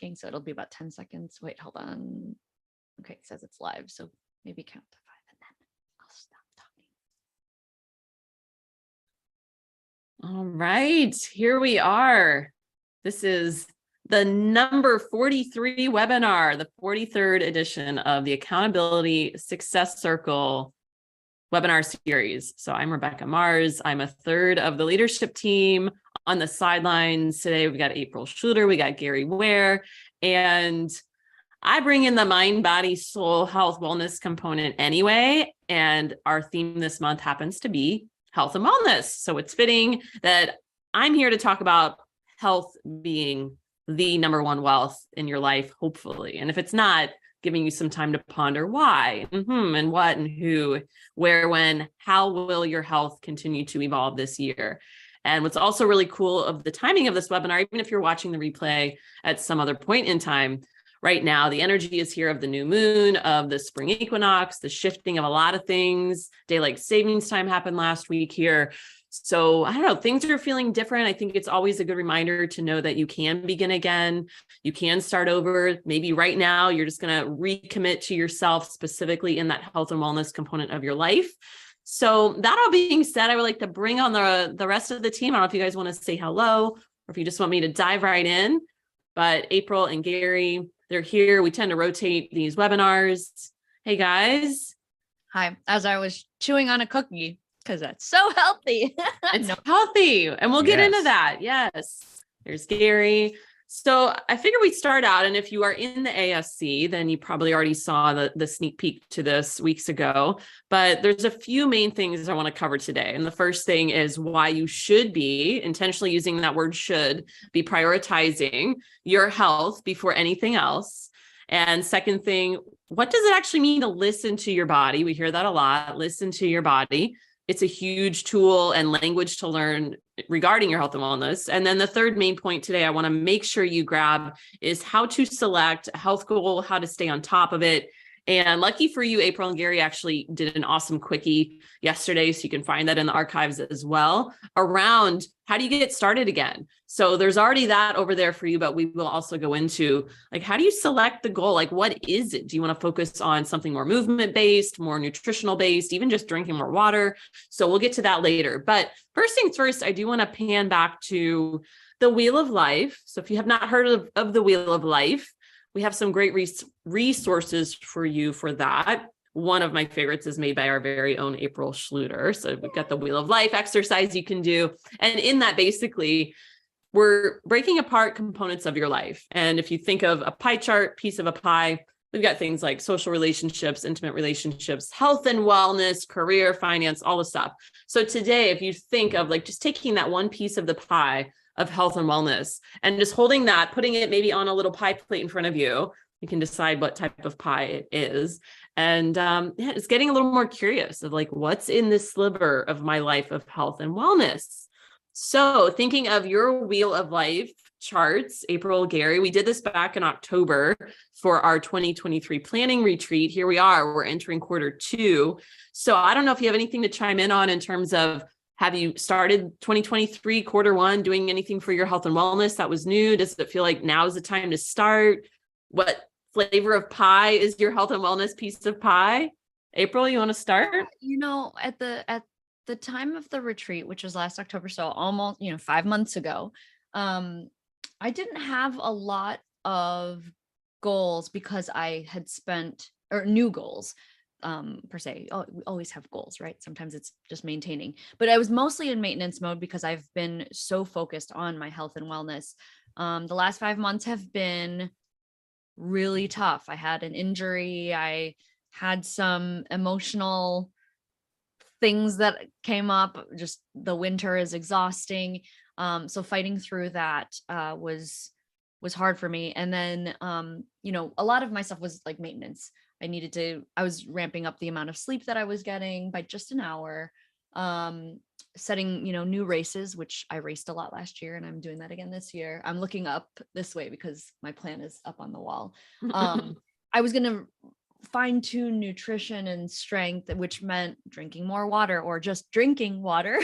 working. So it'll be about 10 seconds. Wait, hold on. Okay, it says it's live. So maybe count to 5 and then I'll stop talking. All right, here we are. This is the number 43 webinar, the 43rd edition of the Accountability Success Circle webinar series. So I'm Rebekka Mars. I'm a third of the leadership team on the sidelines. Today we've got April Schluter, we got Gary Ware, and I bring in the mind, body, soul, health, wellness component anyway. And our theme this month happens to be health and wellness. So it's fitting that I'm here to talk about health being the number one wealth in your life, hopefully. And if it's not, giving you some time to ponder why, and what, and who, where, when, how will your health continue to evolve this year? And what's also really cool of the timing of this webinar, even if you're watching the replay at some other point in time, right now, the energy is here of the new moon, of the spring equinox, the shifting of a lot of things. Daylight savings time happened last week here. So I don't know, things are feeling different. I think it's always a good reminder to know that you can begin again. You can start over. Maybe right now you're just going to recommit to yourself specifically in that health and wellness component of your life. So that all being said, I would like to bring on the rest of the team. I don't know if you guys want to say hello or if you just want me to dive right in. But April and Gary, they're here. We tend to rotate these webinars. Hey guys. Hi. As I was chewing on a cookie, because that's so healthy. It's healthy. And we'll get into that. Yes. There's Gary. So I figure we'd start out. And if you are in the ASC, then you probably already saw the sneak peek to this weeks ago. But there's a few main things I want to cover today. And the first thing is why you should be intentionally using that word should be prioritizing your health before anything else. And second thing, what does it actually mean to listen to your body? We hear that a lot. Listen to your body. It's a huge tool and language to learn regarding your health and wellness. And then the third main point today I want to make sure you grab is how to select a health goal, how to stay on top of it. And lucky for you, April and Gary actually did an awesome quickie yesterday. So you can find that in the archives as well around how do you get started again? So there's already that over there for you, but we will also go into like, how do you select the goal? Like, what is it? Do you want to focus on something more movement based, more nutritional based, even just drinking more water? So we'll get to that later. But first things first, I do want to pan back to the Wheel of Life. So if you have not heard of the Wheel of Life, we have some great resources for you for that. One of my favorites is made by our very own April Schluter. So we've got the Wheel of Life exercise you can do. And in that, basically, we're breaking apart components of your life. And if you think of a pie chart, piece of a pie, we've got things like social relationships, intimate relationships, health and wellness, career, finance, all the stuff. So today, if you think of like just taking that one piece of the pie of health and wellness and just holding that, putting it maybe on a little pie plate in front of you, you can decide what type of pie it is. And it's getting a little more curious of like, what's in this sliver of my life of health and wellness? So thinking of your Wheel of Life charts, April, Gary, we did this back in October for our 2023 planning retreat. Here we are, we're entering Q2. So I don't know if you have anything to chime in on in terms of, have you started 2023 Q1 doing anything for your health and wellness that was new? Does it feel like now is the time to start? What flavor of pie is your health and wellness piece of pie? April, you want to start? You know, at the time of the retreat, which was last October, so almost, 5 months ago, I didn't have a lot of goals because I had new goals. Per se. Oh, we always have goals, right? Sometimes it's just maintaining, but I was mostly in maintenance mode because I've been so focused on my health and wellness. The last 5 months have been really tough. I had an injury. I had some emotional things that came up. Just the winter is exhausting. So fighting through that was hard for me. And then, a lot of my stuff was like maintenance. I was ramping up the amount of sleep that I was getting by just an hour, setting, new races, which I raced a lot last year and I'm doing that again this year. I'm looking up this way because my plan is up on the wall. I was going to fine tune nutrition and strength, which meant drinking more water or just drinking water.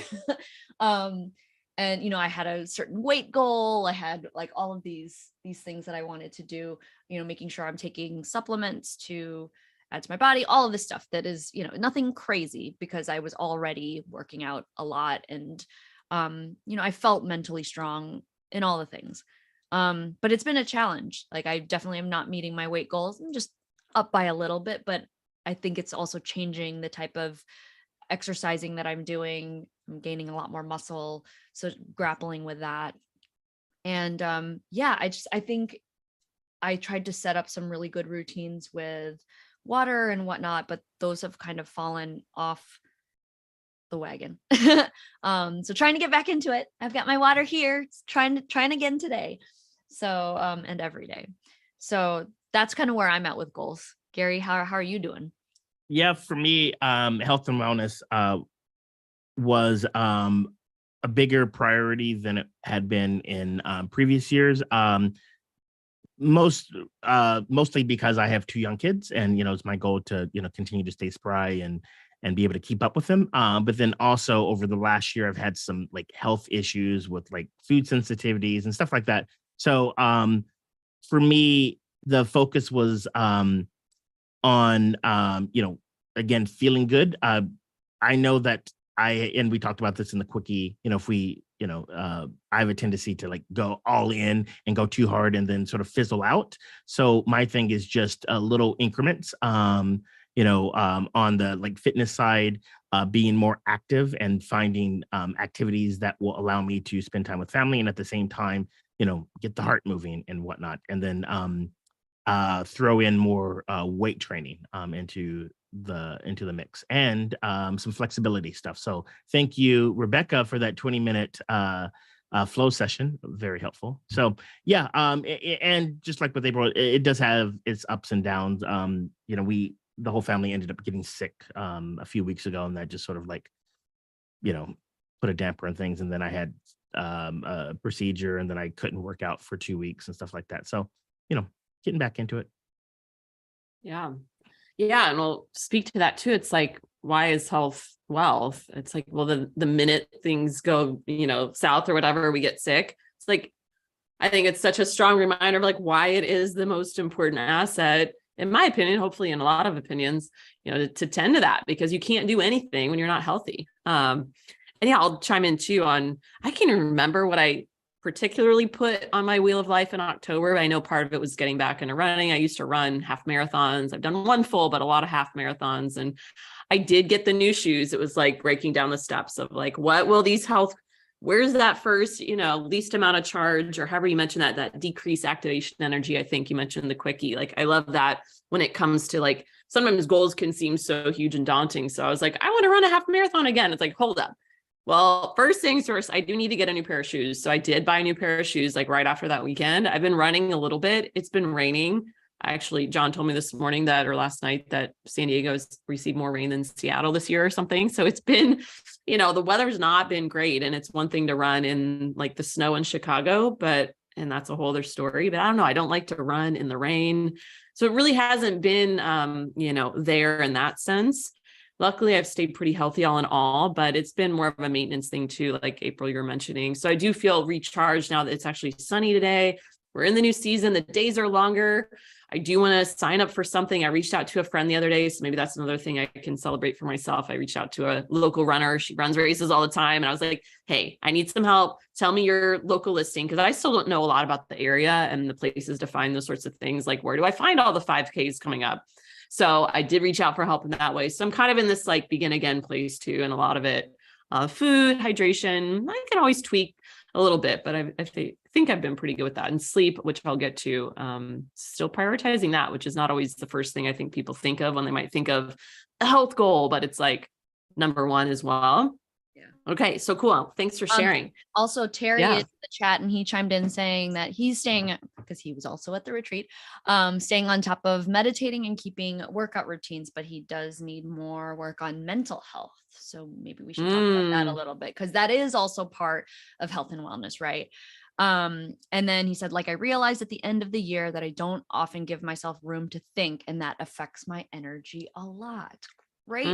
And, I had a certain weight goal. I had like all of these things that I wanted to do, making sure I'm taking supplements to add to my body, all of this stuff that is, nothing crazy, because I was already working out a lot. And, I felt mentally strong in all the things. But it's been a challenge. Like, I definitely am not meeting my weight goals. I'm just up by a little bit, but I think it's also changing the type of exercising that I'm doing. I'm gaining a lot more muscle, so grappling with that. And I think I tried to set up some really good routines with water and whatnot, but those have kind of fallen off the wagon. So trying to get back into it. I've got my water here. It's trying again today. So and every day. So that's kind of where I'm at with goals. Gary, how are you doing? Yeah, for me, health and wellness was a bigger priority than it had been in previous years. Mostly because I have two young kids, and it's my goal to continue to stay spry and be able to keep up with them. But then also over the last year, I've had some like health issues with like food sensitivities and stuff like that. So for me, the focus was on again, feeling good. I know that and we talked about this in the quickie, if we I have a tendency to like go all in and go too hard and then sort of fizzle out. So my thing is just little increments, on the like fitness side, being more active and finding activities that will allow me to spend time with family, and at the same time, get the heart moving and whatnot. And then throw in more weight training into the mix, and some flexibility stuff. So thank you, Rebekka, for that 20-minute flow session. Very helpful. So yeah, and just like what they brought, it does have its ups and downs. The whole family ended up getting sick a few weeks ago, and that just sort of like put a damper on things. And then I had a procedure, and then I couldn't work out for 2 weeks and stuff like that. So getting back into it. Yeah. Yeah. And we'll speak to that too. It's like, why is health wealth? It's like, well, the minute things go, south or whatever, we get sick. It's like, I think it's such a strong reminder of like why it is the most important asset, in my opinion, hopefully in a lot of opinions, to tend to that, because you can't do anything when you're not healthy. And yeah, I'll chime in too on, I can't even remember what I particularly put on my wheel of life in October. I know part of it was getting back into running. I used to run half marathons. I've done one full, but a lot of half marathons. And I did get the new shoes. It was like breaking down the steps of like, what will these where's that first, least amount of charge, or however you mentioned that decreased activation energy. I think you mentioned the quickie. Like, I love that when it comes to like, sometimes goals can seem so huge and daunting. So I was like, I want to run a half marathon again. It's like, hold up. Well, first things first, I do need to get a new pair of shoes. So I did buy a new pair of shoes like right after that weekend. I've been running a little bit. It's been raining. Actually, John told me this morning or last night that San Diego's received more rain than Seattle this year or something. So it's been, the weather's not been great. And it's one thing to run in like the snow in Chicago, and that's a whole other story. But I don't know. I don't like to run in the rain. So it really hasn't been, there in that sense. Luckily, I've stayed pretty healthy all in all, but it's been more of a maintenance thing too, like April, you're mentioning. So I do feel recharged now that it's actually sunny today. We're in the new season. The days are longer. I do want to sign up for something. I reached out to a friend the other day, so maybe that's another thing I can celebrate for myself. I reached out to a local runner. She runs races all the time. And I was like, hey, I need some help. Tell me your local listing, because I still don't know a lot about the area and the places to find those sorts of things. Like, where do I find all the 5Ks coming up? So I did reach out for help in that way. So I'm kind of in this like begin again place too. And a lot of it, food, hydration, I can always tweak a little bit, but I think I've been pretty good with that. And sleep, which I'll get to, still prioritizing that, which is not always the first thing I think people think of when they might think of a health goal, but it's like number one as well. Yeah. Okay. So cool. Thanks for sharing. Also, Terry is in the chat, and he chimed in saying that he's staying, because he was also at the retreat, staying on top of meditating and keeping workout routines, but he does need more work on mental health. So maybe we should talk about that a little bit, because that is also part of health and wellness, right? And then he said, like, I realized at the end of the year that I don't often give myself room to think, and that affects my energy a lot. Great.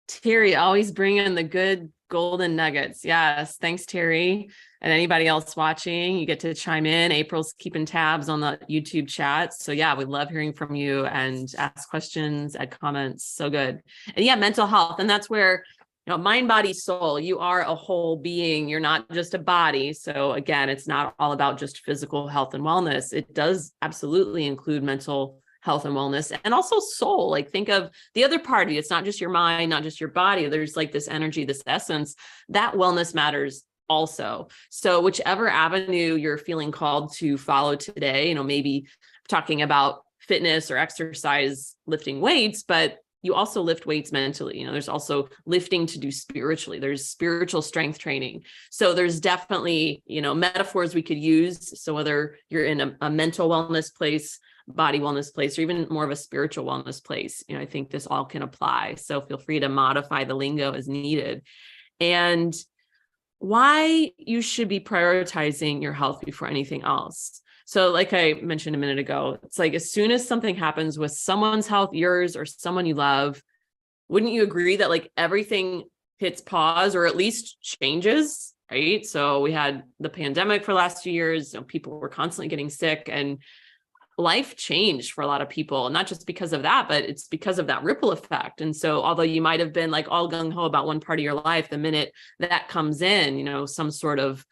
Terry, always bringing the good golden nuggets. Yes. Thanks, Terry. And anybody else watching, you get to chime in. April's keeping tabs on the YouTube chat. So yeah, we love hearing from you and ask questions, add comments. So good. And yeah, mental health. And that's where, mind, body, soul, you are a whole being. You're not just a body. So again, it's not all about just physical health and wellness. It does absolutely include mental health and wellness, and also soul. Like, think of the other part of you. It's not just your mind, not just your body. There's like this energy, this essence. That wellness matters also. So whichever avenue you're feeling called to follow today, maybe talking about fitness or exercise, lifting weights, but you also lift weights mentally. There's also lifting to do spiritually. There's spiritual strength training. So there's definitely, metaphors we could use. So whether you're in a mental wellness place, body wellness place, or even more of a spiritual wellness place, I think this all can apply. So feel free to modify the lingo as needed. And why you should be prioritizing your health before anything else. So like I mentioned a minute ago, it's like, as soon as something happens with someone's health, yours or someone you love, wouldn't you agree that like everything hits pause or at least changes, right? So we had the pandemic for the last few years, people were constantly getting sick, and life changed for a lot of people, not just because of that, but it's because of that ripple effect. And so although you might have been like all gung-ho about one part of your life, the minute that comes in, some sort of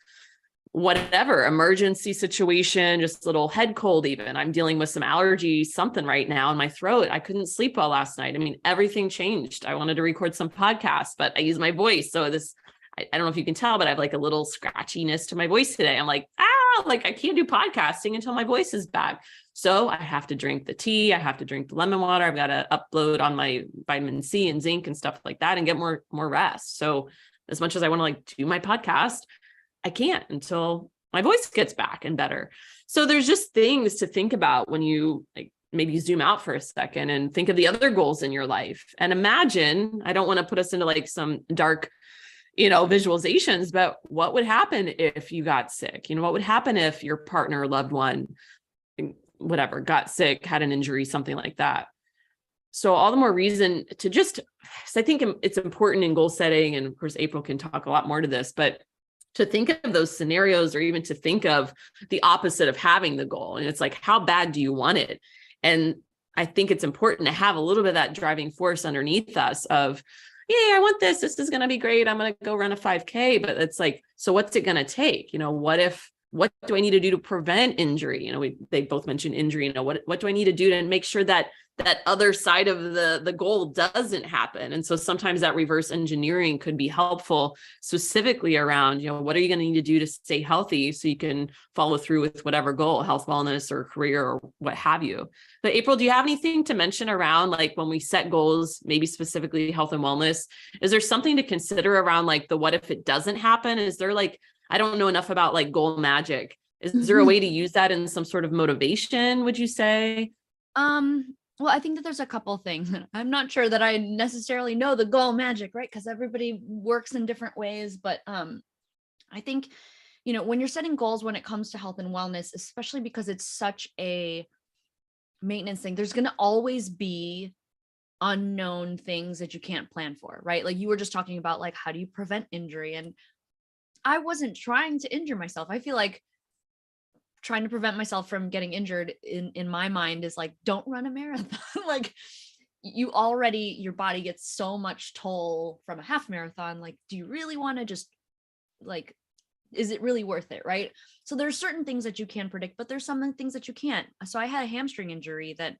whatever emergency situation, just a little head cold, even I'm dealing with some allergy, something right now in my throat. I couldn't sleep well last night. I mean, everything changed. I wanted to record some podcasts, but I use my voice. So I don't know if you can tell, but I have like a little scratchiness to my voice today. I'm like, I can't do podcasting until my voice is back. So I have to drink the tea. I have to drink the lemon water. I've got to upload on my vitamin C and zinc and stuff like that and get more rest. So as much as I want to like do my podcast, I can't until my voice gets back and better. So there's just things to think about when you like maybe zoom out for a second and think of the other goals in your life. And imagine, I don't want to put us into like some dark, visualizations, but what would happen if you got sick? What would happen if your partner or loved one, whatever, got sick, had an injury, something like that? So all the more reason to just, so I think it's important in goal setting. And of course, April can talk a lot more to this, but to think of those scenarios, or even to think of the opposite of having the goal. And it's like, how bad do you want it? And I think it's important to have a little bit of that driving force underneath us of, yeah, I want this. This is going to be great. I'm going to go run a 5K, but it's like, so what's it going to take? What do I need to do to prevent injury? They both mentioned injury. What do I need to do to make sure that other side of the goal doesn't happen? And so sometimes that reverse engineering could be helpful, specifically around, what are you going to need to do to stay healthy so you can follow through with whatever goal, health, wellness, or career, or what have you. But April, do you have anything to mention around like when we set goals, maybe specifically health and wellness? Is there something to consider around like the what if it doesn't happen? Is there like, I don't know enough about like goal magic. Is there a way to use that in some sort of motivation, would you say? Well, I think that there's a couple things. I'm not sure that I necessarily know the goal magic, right? Because everybody works in different ways. But I think, when you're setting goals when it comes to health and wellness, especially because it's such a maintenance thing, there's going to always be unknown things that you can't plan for, right? Like you were just talking about, like, how do you prevent injury? And I wasn't trying to injure myself. I feel like trying to prevent myself from getting injured in my mind is like, don't run a marathon. Like your body gets so much toll from a half marathon. Like, do you really want to just like, is it really worth it? Right. So there's certain things that you can predict, but there's some things that you can't. So I had a hamstring injury that,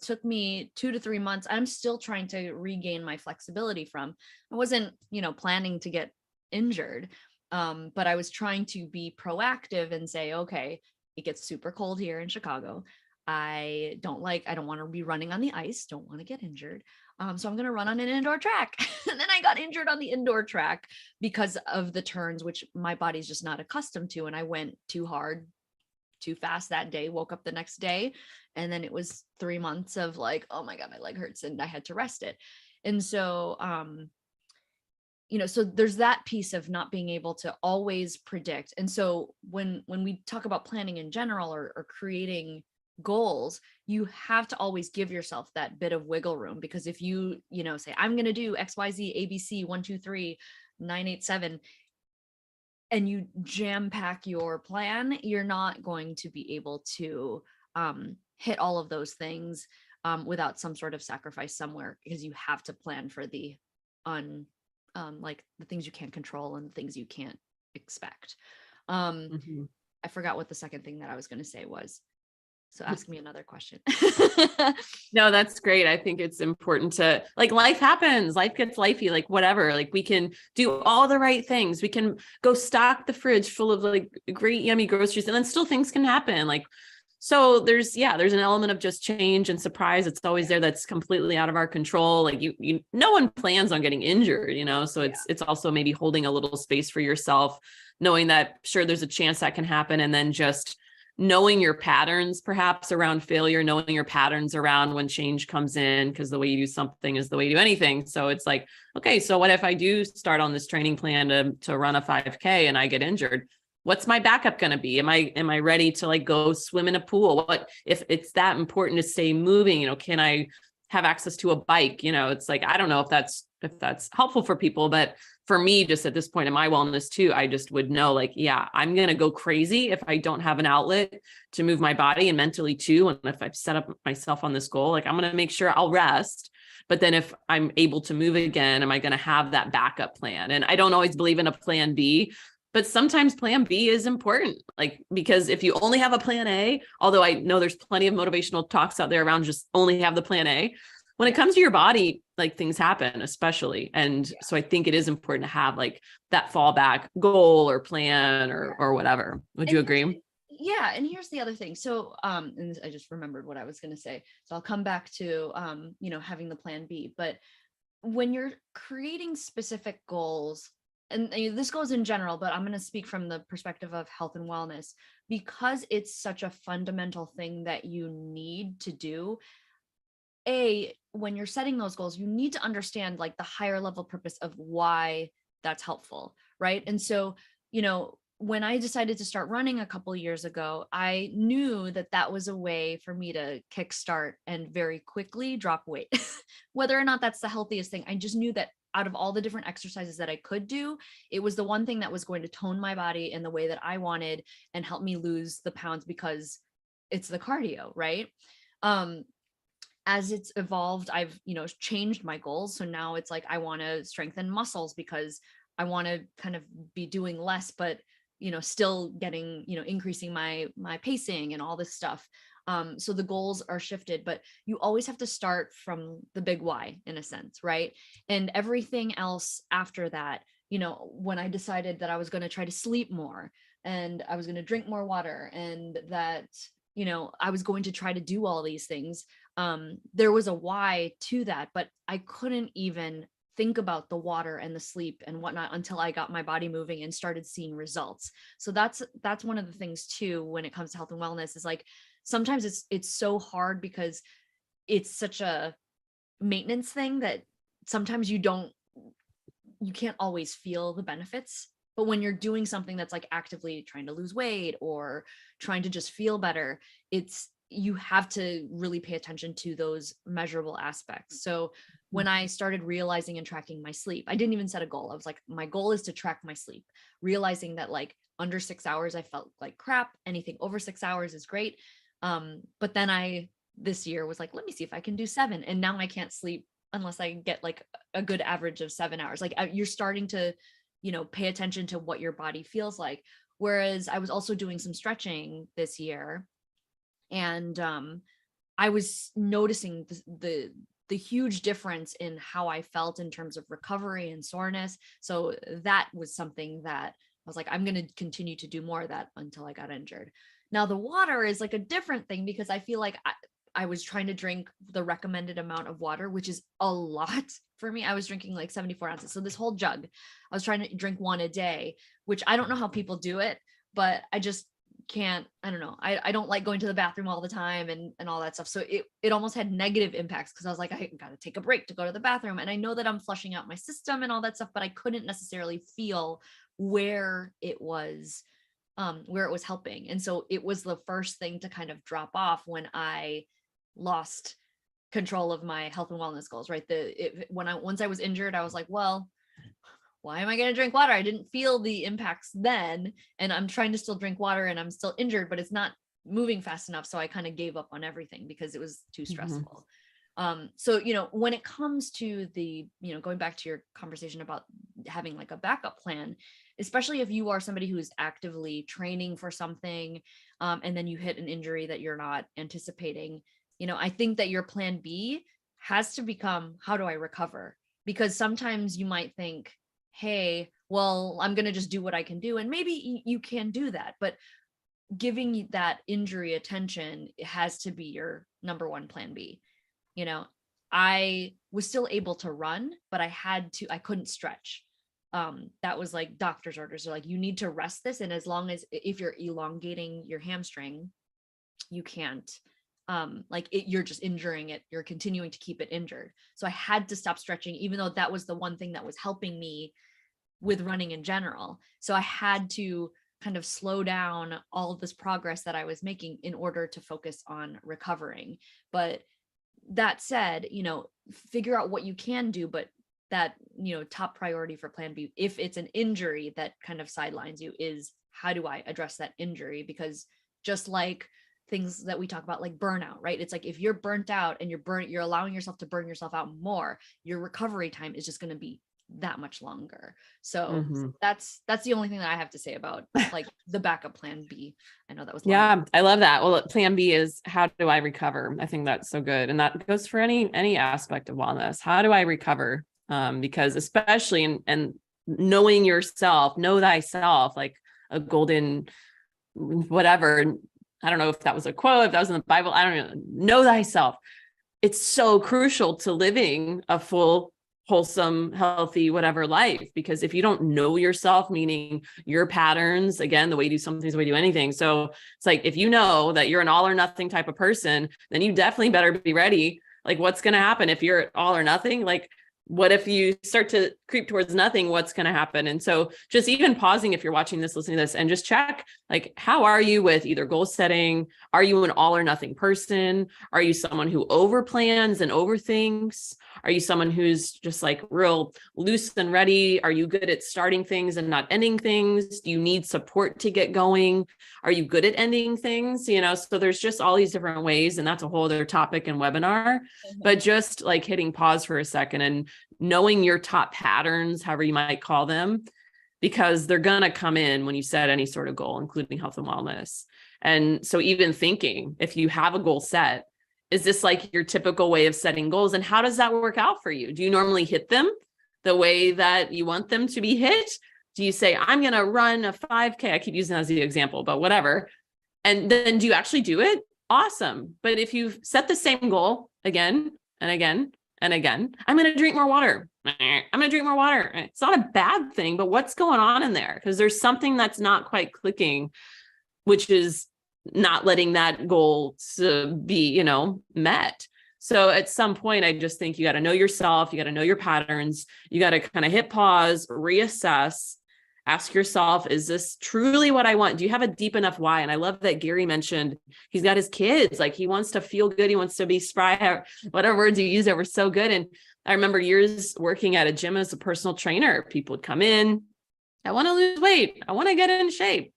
took me 2 to 3 months. I'm still trying to regain my flexibility from. I wasn't, planning to get injured. But I was trying to be proactive and say, okay, it gets super cold here in Chicago. I don't want to be running on the ice, don't want to get injured. So I'm going to run on an indoor track. And then I got injured on the indoor track because of the turns, which my body's just not accustomed to. And I went too hard, too fast that day, woke up the next day. And then it was 3 months of like, oh my God, my leg hurts, and I had to rest it. And so, so there's that piece of not being able to always predict. And so when we talk about planning in general, or creating goals, you have to always give yourself that bit of wiggle room, because if you say, I'm going to do XYZ, ABC, 1, 2, 3, 9, 8, 7, and you jam pack your plan, you're not going to be able to hit all of those things without some sort of sacrifice somewhere, because you have to plan for the like the things you can't control and the things you can't expect. I forgot what the second thing that I was going to say was. So ask me another question. No, that's great. I think it's important to, like, life happens, life gets lifey, like whatever, like we can do all the right things. We can go stock the fridge full of like great, yummy groceries, and then still things can happen. Like, so there's an element of just change and surprise. It's always there. That's completely out of our control. Like no one plans on getting injured, so it's also maybe holding a little space for yourself, knowing that sure, there's a chance that can happen. And then just knowing your patterns perhaps around failure, knowing your patterns around when change comes in, because the way you do something is the way you do anything. So it's like, okay, so what if I do start on this training plan to run a 5K and I get injured? What's my backup going to be? Am I ready to like go swim in a pool? What if it's that important to stay moving? Can I have access to a bike? It's like, I don't know if that's helpful for people, but for me, just at this point in my wellness too, I just would know like, yeah, I'm going to go crazy if I don't have an outlet to move my body and mentally too. And if I've set up myself on this goal, like I'm going to make sure I'll rest. But then if I'm able to move again, am I going to have that backup plan? And I don't always believe in a plan B, but sometimes plan B is important. Like, because if you only have a plan A, although I know there's plenty of motivational talks out there around just only have the plan A, when it comes to your body, like things happen, especially. And so I think it is important to have like that fallback goal or plan or whatever. Would you agree? Yeah. And here's the other thing. So, and I just remembered what I was going to say. So I'll come back to, having the plan B, but when you're creating specific goals, and this goes in general, but I'm going to speak from the perspective of health and wellness, because it's such a fundamental thing that you need to do. When you're setting those goals, you need to understand like the higher level purpose of why that's helpful, right? And so, when I decided to start running a couple of years ago, I knew that was a way for me to kickstart and very quickly drop weight. Whether or not that's the healthiest thing, I just knew that out of all the different exercises that I could do, it was the one thing that was going to tone my body in the way that I wanted and help me lose the pounds, because it's the cardio, right? As it's evolved, I've, changed my goals. So now it's like, I want to strengthen muscles because I want to kind of be doing less, but, still getting, increasing my pacing and all this stuff. So the goals are shifted, but you always have to start from the big why in a sense, right? And everything else after that, when I decided that I was going to try to sleep more and I was going to drink more water and that, I was going to try to do all these things. There was a why to that, but I couldn't even think about the water and the sleep and whatnot until I got my body moving and started seeing results. So that's one of the things too, when it comes to health and wellness, is like, sometimes it's so hard because it's such a maintenance thing that sometimes you can't always feel the benefits. But when you're doing something that's like actively trying to lose weight or trying to just feel better, you have to really pay attention to those measurable aspects. So when I started realizing and tracking my sleep, I didn't even set a goal. I was like, my goal is to track my sleep, realizing that like under 6 hours, I felt like crap. Anything over 6 hours is great. But then this year was like, let me see if I can do 7. And now I can't sleep unless I get like a good average of 7 hours. Like you're starting to, pay attention to what your body feels like. Whereas I was also doing some stretching this year, and I was noticing the huge difference in how I felt in terms of recovery and soreness. So that was something that I was like, I'm going to continue to do more of that until I got injured. Now the water is like a different thing, because I feel like I was trying to drink the recommended amount of water, which is a lot for me. I was drinking like 74 ounces. So this whole jug, I was trying to drink 1 a day, which I don't know how people do it, but I just can't. I don't know. I don't like going to the bathroom all the time and all that stuff. So it almost had negative impacts, because I was like, I got to take a break to go to the bathroom. And I know that I'm flushing out my system and all that stuff, but I couldn't necessarily feel where it was where it was helping. And so it was the first thing to kind of drop off when I lost control of my health and wellness goals, right? Once I was injured, I was like, well, why am I going to drink water? I didn't feel the impacts then, and I'm trying to still drink water and I'm still injured, but it's not moving fast enough. So I kind of gave up on everything because it was too stressful. So, when it comes to the, going back to your conversation about having like a backup plan, especially if you are somebody who is actively training for something, and then you hit an injury that you're not anticipating, I think that your plan B has to become, how do I recover? Because sometimes you might think, hey, well, I'm going to just do what I can do. And maybe you can do that, but giving that injury attention, it has to be your number one plan B. I was still able to run, but I couldn't stretch. That was like doctor's orders. They're like, you need to rest this. And if you're elongating your hamstring, you can't, you're just injuring it. You're continuing to keep it injured. So I had to stop stretching, even though that was the one thing that was helping me with running in general. So I had to kind of slow down all of this progress that I was making in order to focus on recovering. But that said, figure out what you can do, but that, top priority for plan B, if it's an injury that kind of sidelines you, is how do I address that injury? Because just like things that we talk about, like burnout, right? It's like, if you're burnt out and you're allowing yourself to burn yourself out more, your recovery time is just going to be that much longer. So that's the only thing that I have to say about like the backup plan B. I know that was long. Yeah, I love that. Well, plan B is, how do I recover? I think that's so good. And that goes for any aspect of wellness. How do I recover? Because especially in knowing yourself, know thyself, like a golden, whatever. I don't know if that was a quote, if that was in the Bible. I don't know thyself. It's so crucial to living a full, wholesome, healthy, whatever life, because if you don't know yourself, meaning your patterns, again, the way you do something is the way you do anything. So it's like, if you know that you're an all or nothing type of person, then you definitely better be ready. Like, what's going to happen if you're all or nothing? Like, what if you start to creep towards nothing? What's going to happen? And so just even pausing, if you're watching this, listening to this, and just check, like, how are you with either goal setting? Are you an all or nothing person? Are you someone who over plans and overthinks? Are you someone who's just like real loose and ready? Are you good at starting things and not ending things? Do you need support to get going? Are you good at ending things? So there's just all these different ways, and that's a whole other topic and webinar, but just like hitting pause for a second and knowing your top patterns, however you might call them, because they're going to come in when you set any sort of goal, including health and wellness. And so even thinking, if you have a goal set, is this like your typical way of setting goals? And how does that work out for you? Do you normally hit them the way that you want them to be hit? Do you say, I'm going to run a 5K? I keep using that as the example, but whatever. And then do you actually do it? Awesome. But if you've set the same goal again and again and again, I'm going to drink more water. I'm going to drink more water. It's not a bad thing, but what's going on in there? Because there's something that's not quite clicking, which is not letting that goal to be, met. So at some point, I just think you got to know yourself. You got to know your patterns. You got to kind of hit pause, reassess, ask yourself, is this truly what I want? Do you have a deep enough why? And I love that Gary mentioned he's got his kids, like he wants to feel good. He wants to be spry, whatever words you use that were so good. And I remember years working at a gym as a personal trainer. People would come in, I want to lose weight. I want to get in shape.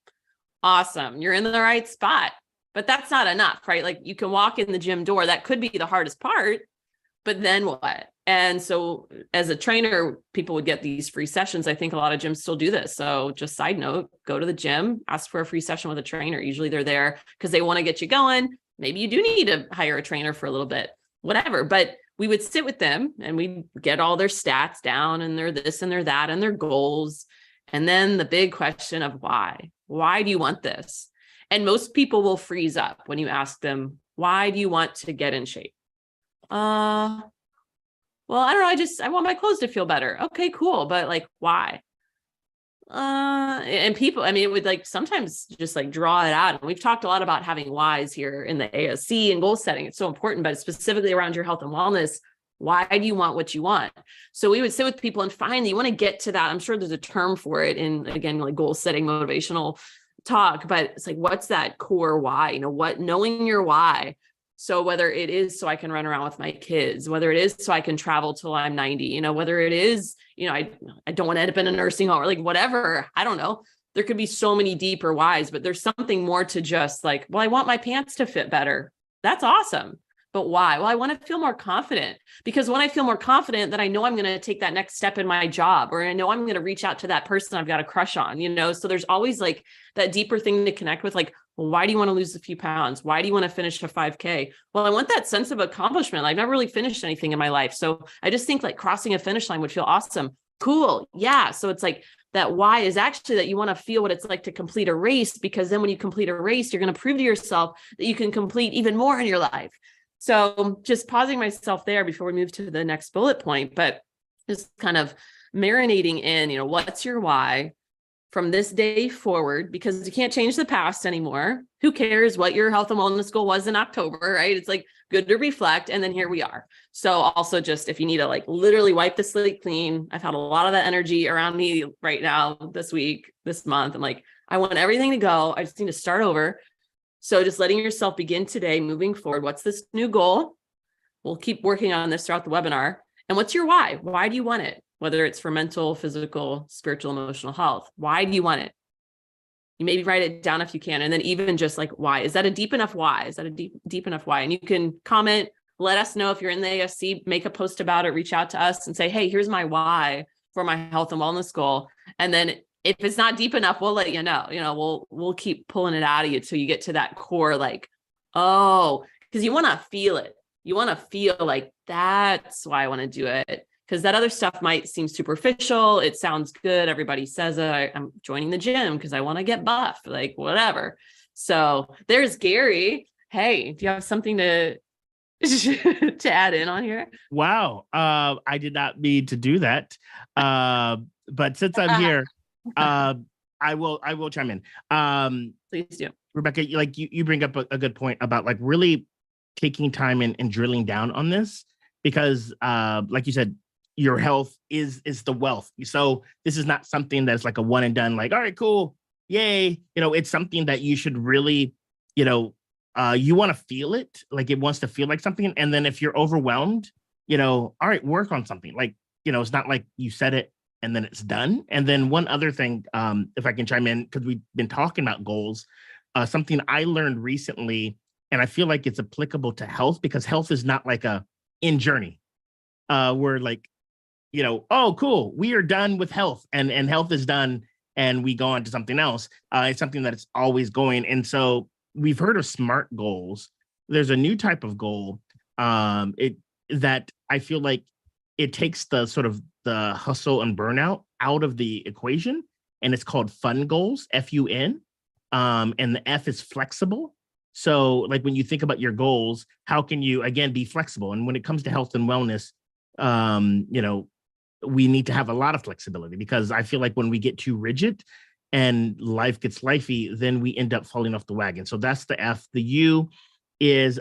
Awesome. You're in the right spot, but that's not enough, right? Like you can walk in the gym door. That could be the hardest part, but then what? And so as a trainer, people would get these free sessions. I think a lot of gyms still do this. So just side note, go to the gym, ask for a free session with a trainer. Usually they're there because they want to get you going. Maybe you do need to hire a trainer for a little bit, whatever, but we would sit with them and we get all their stats down and their this and their that and their goals. And then the big question of why do you want this? And most people will freeze up when you ask them, why do you want to get in shape? Well, I don't know. I want my clothes to feel better. Okay, cool. But like, why? And people, I mean, it would like sometimes just like draw it out. And we've talked a lot about having whys here in the ASC and goal setting. It's so important, but specifically around your health and wellness. Why do you want what you want? So we would sit with people and finally you want to get to that. I'm sure there's a term for it in, again, like goal setting, motivational talk, but it's like, what's that core why? Knowing your why. So whether it is so I can run around with my kids, whether it is so I can travel till I'm 90, whether it is, I don't want to end up in a nursing home or like whatever, I don't know. There could be so many deeper whys, but there's something more to just like, well, I want my pants to fit better. That's awesome. But why? Well, I want to feel more confident, because when I feel more confident, then I know I'm going to take that next step in my job, or I know I'm going to reach out to that person I've got a crush on, so there's always like that deeper thing to connect with. Like, well, why do you want to lose a few pounds? Why do you want to finish a 5K? Well, I want that sense of accomplishment. I've never really finished anything in my life. So I just think like crossing a finish line would feel awesome. Cool. Yeah. So it's like that why is actually that you want to feel what it's like to complete a race, because then when you complete a race, you're going to prove to yourself that you can complete even more in your life. So just pausing myself there before we move to the next bullet point, but just kind of marinating in, what's your why from this day forward, because you can't change the past anymore. Who cares what your health and wellness goal was in October, right? It's like good to reflect. And then here we are. So also just if you need to like literally wipe the slate clean, I've had a lot of that energy around me right now, this week, this month. I'm like, I want everything to go. I just need to start over. So just letting yourself begin today, moving forward. What's this new goal? We'll keep working on this throughout the webinar. And what's your why? Why do you want it? Whether it's for mental, physical, spiritual, emotional health. Why do you want it? You maybe write it down if you can. And then even just like, why? Is that a deep enough why? Is that a deep enough why? And you can comment, let us know if you're in the ASC, make a post about it, reach out to us and say, hey, here's my why for my health and wellness goal. And then if it's not deep enough, we'll let you know, we'll keep pulling it out of you till you get to that core, like, oh, because you want to feel it. You want to feel like that's why I want to do it. Because that other stuff might seem superficial. It sounds good. Everybody says I'm joining the gym because I want to get buff, like whatever. So there's Gary. Hey, do you have something to add in on here? Wow. I did not mean to do that. But since I'm here, I will chime in. Please do. Rebekka, like you bring up a good point about like really taking time and drilling down on this, because like you said, your health is the wealth. So this is not something that's like a one and done, like, all right, cool. Yay. It's something that you should really, you want to feel it. Like it wants to feel like something. And then if you're overwhelmed, all right, work on something. Like, it's not like you said it and then it's done. And then one other thing, if I can chime in, because we've been talking about goals, something I learned recently, and I feel like it's applicable to health, because health is not like a in journey. We're like, oh, cool, we are done with health and health is done and we go on to something else. It's something that it's always going. And so we've heard of SMART goals. There's a new type of goal that I feel like it takes the sort of the hustle and burnout out of the equation. And it's called FUN goals, FUN. And the F is flexible. So like when you think about your goals, how can you, again, be flexible? And when it comes to health and wellness, we need to have a lot of flexibility, because I feel like when we get too rigid and life gets lifey, then we end up falling off the wagon. So that's the F. The U is,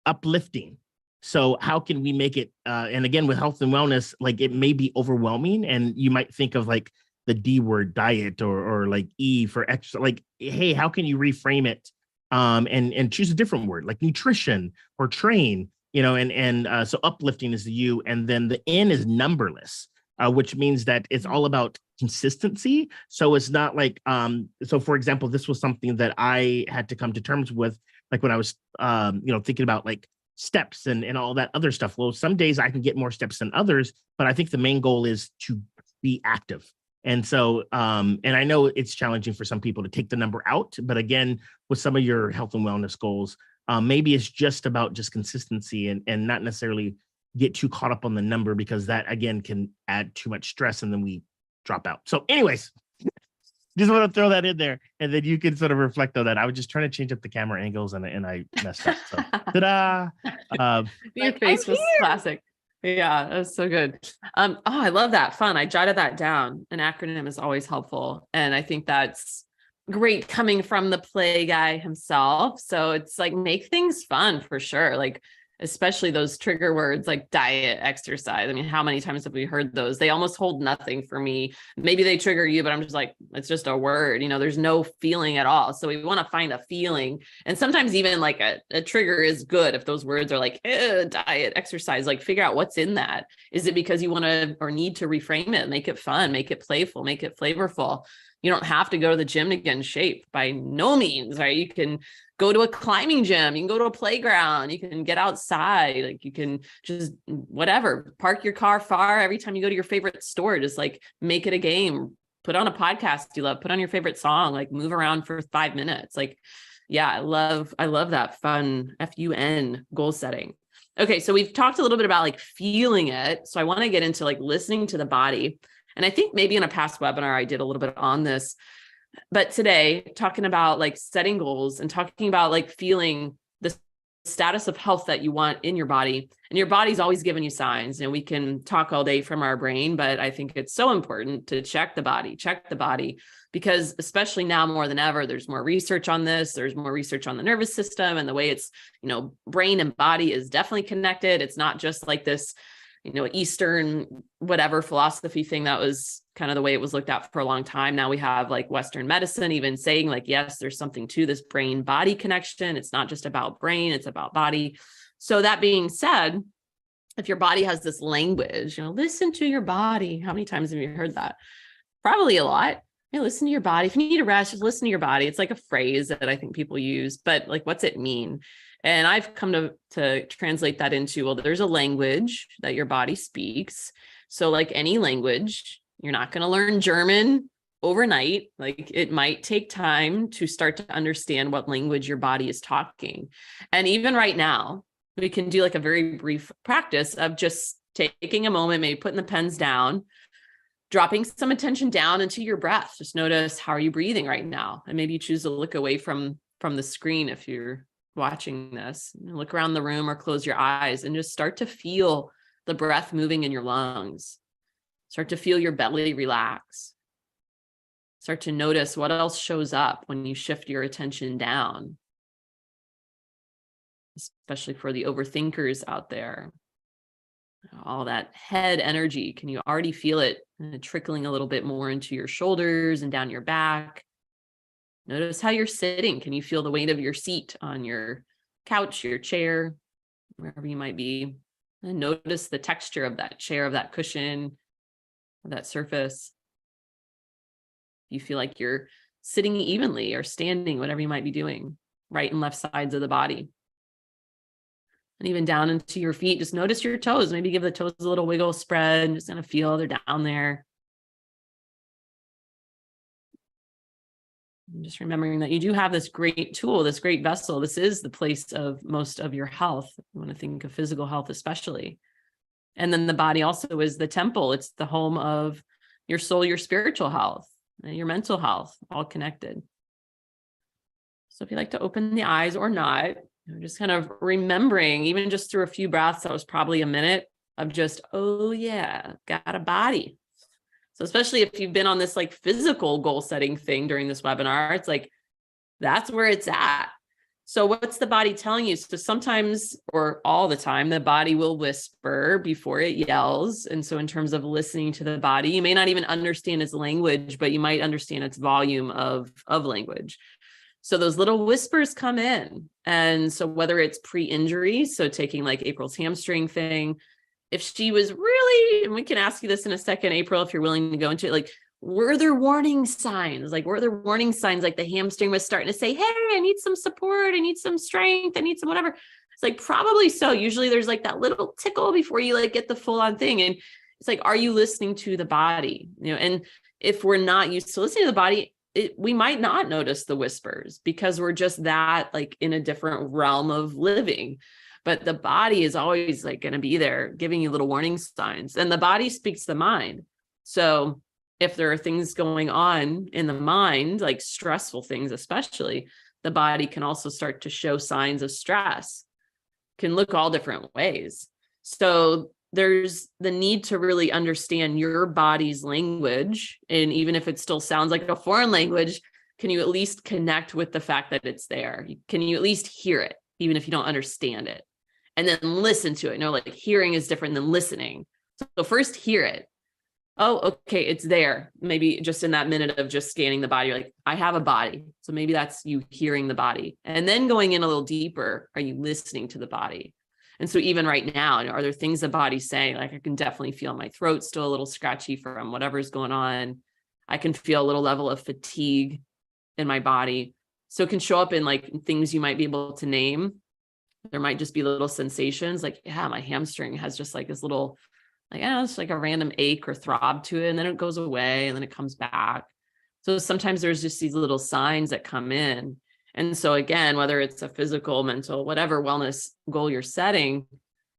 uplifting. So how can we make it, and again, with health and wellness, like it may be overwhelming and you might think of like the D word, diet, or like E for extra, like, hey, how can you reframe it and choose a different word like nutrition or train, so uplifting is the U, and then the N is numberless, which means that it's all about consistency. So it's not like, so for example, this was something that I had to come to terms with, like when I was, thinking about like steps and all that other stuff. Well, some days I can get more steps than others, but I think the main goal is to be active. And so, and I know it's challenging for some people to take the number out, but again, with some of your health and wellness goals, maybe it's just about just consistency and not necessarily get too caught up on the number, because that again can add too much stress and then we drop out. So anyways, just want to throw that in there, and then you can sort of reflect on that. I was just trying to change up the camera angles and I messed up. So ta-da! Your face was classic. Yeah, that's so good. I love that. Fun. I jotted that down. An acronym is always helpful. And I think that's great coming from the play guy himself. So it's like, make things fun for sure. Like, especially those trigger words like diet, exercise. I mean, how many times have we heard those? They almost hold nothing for me. Maybe they trigger you, but I'm just like, it's just a word, there's no feeling at all. So we want to find a feeling. And sometimes even like a trigger is good if those words are like diet, exercise, like figure out what's in that. Is it because you want to or need to reframe it, make it fun, make it playful, make it flavorful? You don't have to go to the gym to get in shape by no means, right? You can go to a climbing gym, you can go to a playground, you can get outside, like you can just whatever, park your car far every time you go to your favorite store, just like make it a game, put on a podcast you love, put on your favorite song, like move around for 5 minutes. Like, yeah, I love that fun FUN goal setting. Okay. So we've talked a little bit about like feeling it. So I want to get into like listening to the body. And I think maybe in a past webinar, I did a little bit on this, but today talking about like setting goals and talking about like feeling the status of health that you want in your body, and your body's always giving you signs. And we can talk all day from our brain, but I think it's so important to check the body, because especially now more than ever, there's more research on this. There's more research on the nervous system and the way it's, brain and body is definitely connected. It's not just like this, Eastern, whatever philosophy thing that was kind of the way it was looked at for a long time. Now we have like Western medicine even saying like, yes, there's something to this brain body connection. It's not just about brain, it's about body. So that being said, if your body has this language, listen to your body. How many times have you heard that? Probably a lot. Listen to your body. If you need a rest, just listen to your body. It's like a phrase that I think people use, but like, what's it mean? And I've come to translate that into, well, there's a language that your body speaks. So like any language, you're not going to learn German overnight. Like it might take time to start to understand what language your body is talking. And even right now, we can do like a very brief practice of just taking a moment, maybe putting the pens down, dropping some attention down into your breath. Just notice, how are you breathing right now? And maybe you choose to look away from the screen if you're watching this. Look around the room or close your eyes and just start to feel the breath moving in your lungs. Start to feel your belly relax. Start to notice what else shows up when you shift your attention down, especially for the overthinkers out there. All that head energy, can you already feel it trickling a little bit more into your shoulders and down your back? Notice how you're sitting. Can you feel the weight of your seat on your couch, your chair, wherever you might be? And notice the texture of that chair, of that cushion, of that surface. You feel like you're sitting evenly or standing, whatever you might be doing, right and left sides of the body. And even down into your feet, just notice your toes. Maybe give the toes a little wiggle spread and just kind of feel they're down there. And just remembering that you do have this great tool, this great vessel. This is the place of most of your health. You want to think of physical health, especially. And then the body also is the temple. It's the home of your soul, your spiritual health, and your mental health, all connected. So if you like to open the eyes or not, just kind of remembering, even just through a few breaths, that was probably a minute of just, oh yeah, got a body. So especially if you've been on this like physical goal setting thing during this webinar, it's like, that's where it's at. So what's the body telling you? So sometimes, or all the time, the body will whisper before it yells. And so in terms of listening to the body, you may not even understand its language, but you might understand its volume of language. So those little whispers come in. And so whether it's pre-injury, so taking like April's hamstring thing, if she was really, and we can ask you this in a second, April, if you're willing to go into it, like, were there warning signs? Like, were there warning signs? Like the hamstring was starting to say, hey, I need some support. I need some strength. I need some whatever. It's like, probably so. Usually there's like that little tickle before you like get the full on thing. And it's like, are you listening to the body? And if we're not used to listening to the body, we might not notice the whispers because we're just that like in a different realm of living. But the body is always like going to be there giving you little warning signs, and the body speaks the mind. So if there are things going on in the mind, like stressful things, especially, the body can also start to show signs of stress, can look all different ways. So there's the need to really understand your body's language. And even if it still sounds like a foreign language, can you at least connect with the fact that it's there? Can you at least hear it, even if you don't understand it? and then listen to it. Like hearing is different than listening. So first hear it. Oh, okay, it's there. Maybe just in that minute of just scanning the body, you're like, I have a body. So maybe that's you hearing the body. And then going in a little deeper, are you listening to the body? And so even right now, are there things the body's saying? Like I can definitely feel my throat still a little scratchy from whatever's going on. I can feel a little level of fatigue in my body. So it can show up in like things you might be able to name. There might just be little sensations like, yeah, my hamstring has just like this little, like, it's like a random ache or throb to it. And then it goes away and then it comes back. So sometimes there's just these little signs that come in. And so again, whether it's a physical, mental, whatever wellness goal you're setting,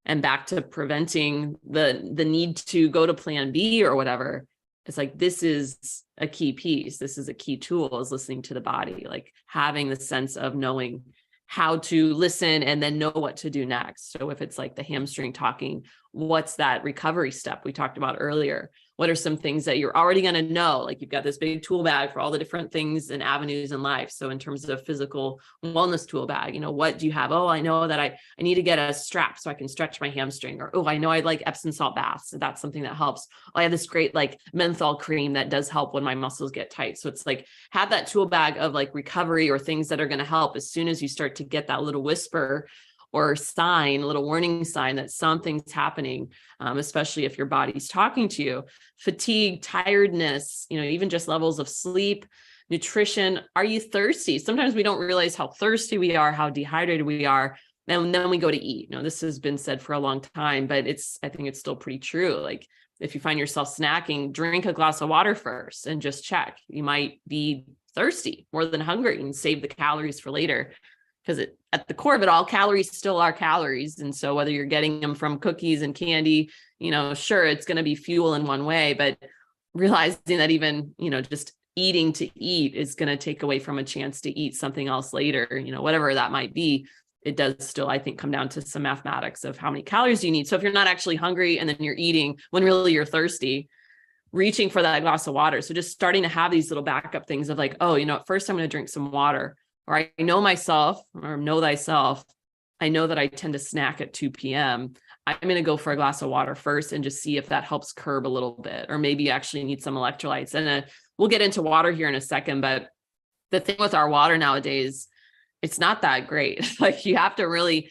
and back to preventing the need to go to plan B or whatever, it's like, this is a key piece. This is a key tool, is listening to the body, like having the sense of knowing how to listen and then know what to do next. So if it's like the hamstring talking, what's that recovery step we talked about earlier? What are some things that you're already going to know? Like you've got this big tool bag for all the different things and avenues in life. So in terms of physical wellness tool bag, what do you have? Oh, I know that I need to get a strap so I can stretch my hamstring. Or, oh, I know I like Epsom salt baths. So that's something that helps. Oh, I have this great like menthol cream that does help when my muscles get tight. So it's like, have that tool bag of like recovery or things that are going to help as soon as you start to get that little whisper or sign, a little warning sign that something's happening, especially if your body's talking to you. Fatigue, tiredness, even just levels of sleep, nutrition. Are you thirsty? Sometimes we don't realize how thirsty we are, how dehydrated we are. And then we go to eat. This has been said for a long time, but I think it's still pretty true. Like if you find yourself snacking, drink a glass of water first and just check. You might be thirsty more than hungry and save the calories for later. Because at the core of it all, calories still are calories. And so whether you're getting them from cookies and candy, sure, it's going to be fuel in one way, but realizing that even, just eating to eat is going to take away from a chance to eat something else later, whatever that might be, it does still, I think, come down to some mathematics of how many calories you need. So if you're not actually hungry and then you're eating when really you're thirsty, reaching for that glass of water. So just starting to have these little backup things of like, oh, at first I'm going to drink some water. Or I know myself, or know thyself. I know that I tend to snack at 2 p.m. I'm going to go for a glass of water first and just see if that helps curb a little bit, or maybe you actually need some electrolytes. And we'll get into water here in a second. But the thing with our water nowadays, it's not that great. Like you have to really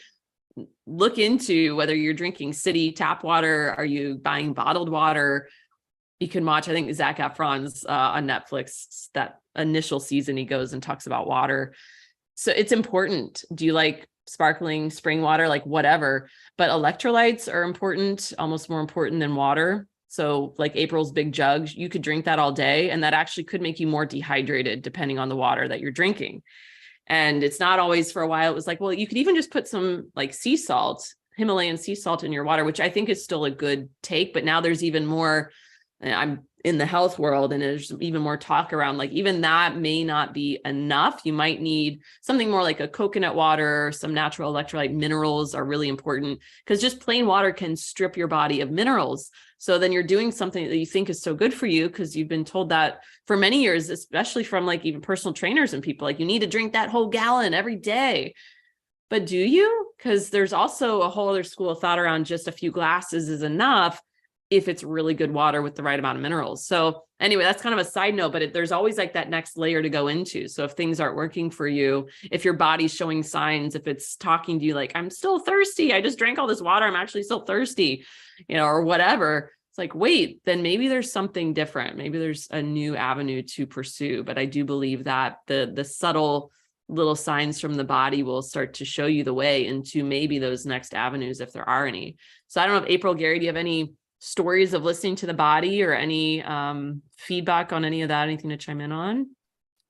look into whether you're drinking city tap water. Are you buying bottled water? You can watch, I think, Zac Efron's on Netflix, that initial season, he goes and talks about water. So it's important. Do you like sparkling spring water? Like whatever, but electrolytes are important, almost more important than water. So like April's big jug, you could drink that all day, and that actually could make you more dehydrated depending on the water that you're drinking. And it's not always. For a while, it was like, well, you could even just put some like sea salt, Himalayan sea salt in your water, which I think is still a good take. But now there's even more. I'm in the health world, and there's even more talk around like even that may not be enough. You might need something more like a coconut water. Some natural electrolyte minerals are really important, because just plain water can strip your body of minerals. So then you're doing something that you think is so good for you, because you've been told that for many years, especially from like even personal trainers and people, like you need to drink that whole gallon every day. But do you? Because there's also a whole other school of thought around just a few glasses is enough if it's really good water with the right amount of minerals. So anyway, that's kind of a side note, but there's always like that next layer to go into. So if things aren't working for you, if your body's showing signs, if it's talking to you like, I'm still thirsty, I just drank all this water, I'm actually still thirsty, or whatever, it's like, wait, then maybe there's something different. Maybe there's a new avenue to pursue. But I do believe that the subtle little signs from the body will start to show you the way into maybe those next avenues, if there are any. So I don't know if April, Gary, do you have any stories of listening to the body, or any feedback on any of that? Anything to chime in on?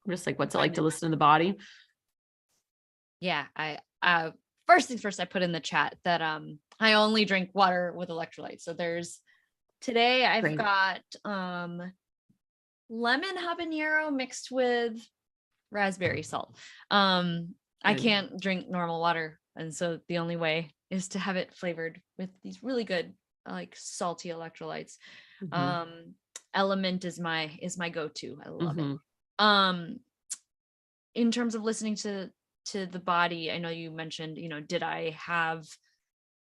Just like, what's it like to listen to the body? Yeah, I first things first, I put in the chat that I only drink water with electrolytes. So today I've got lemon habanero mixed with raspberry salt. I can't drink normal water, and so the only way is to have it flavored with these really good like salty electrolytes. Mm-hmm. Element is my go-to. I love it. In terms of listening to the body, I know you mentioned, did I have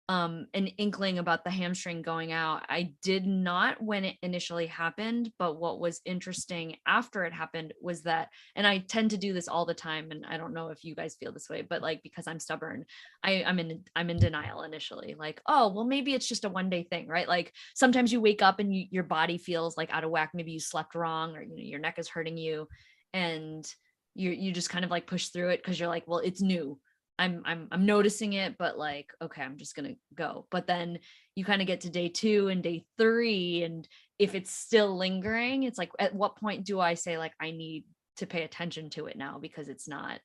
an inkling about the hamstring going out. I did not when it initially happened, but what was interesting after it happened was that, and I tend to do this all the time, and I don't know if you guys feel this way, but like, because I'm stubborn, I'm in denial initially, like, oh, well, maybe it's just a one day thing, right? Like sometimes you wake up and your body feels like out of whack. Maybe you slept wrong, or your neck is hurting you, and you just kind of like push through it because you're like, well, it's new. I'm noticing it, but like, okay, I'm just gonna go. But then you kind of get to day 2 and day 3, and if it's still lingering, it's like, at what point do I say like, I need to pay attention to it now because it's not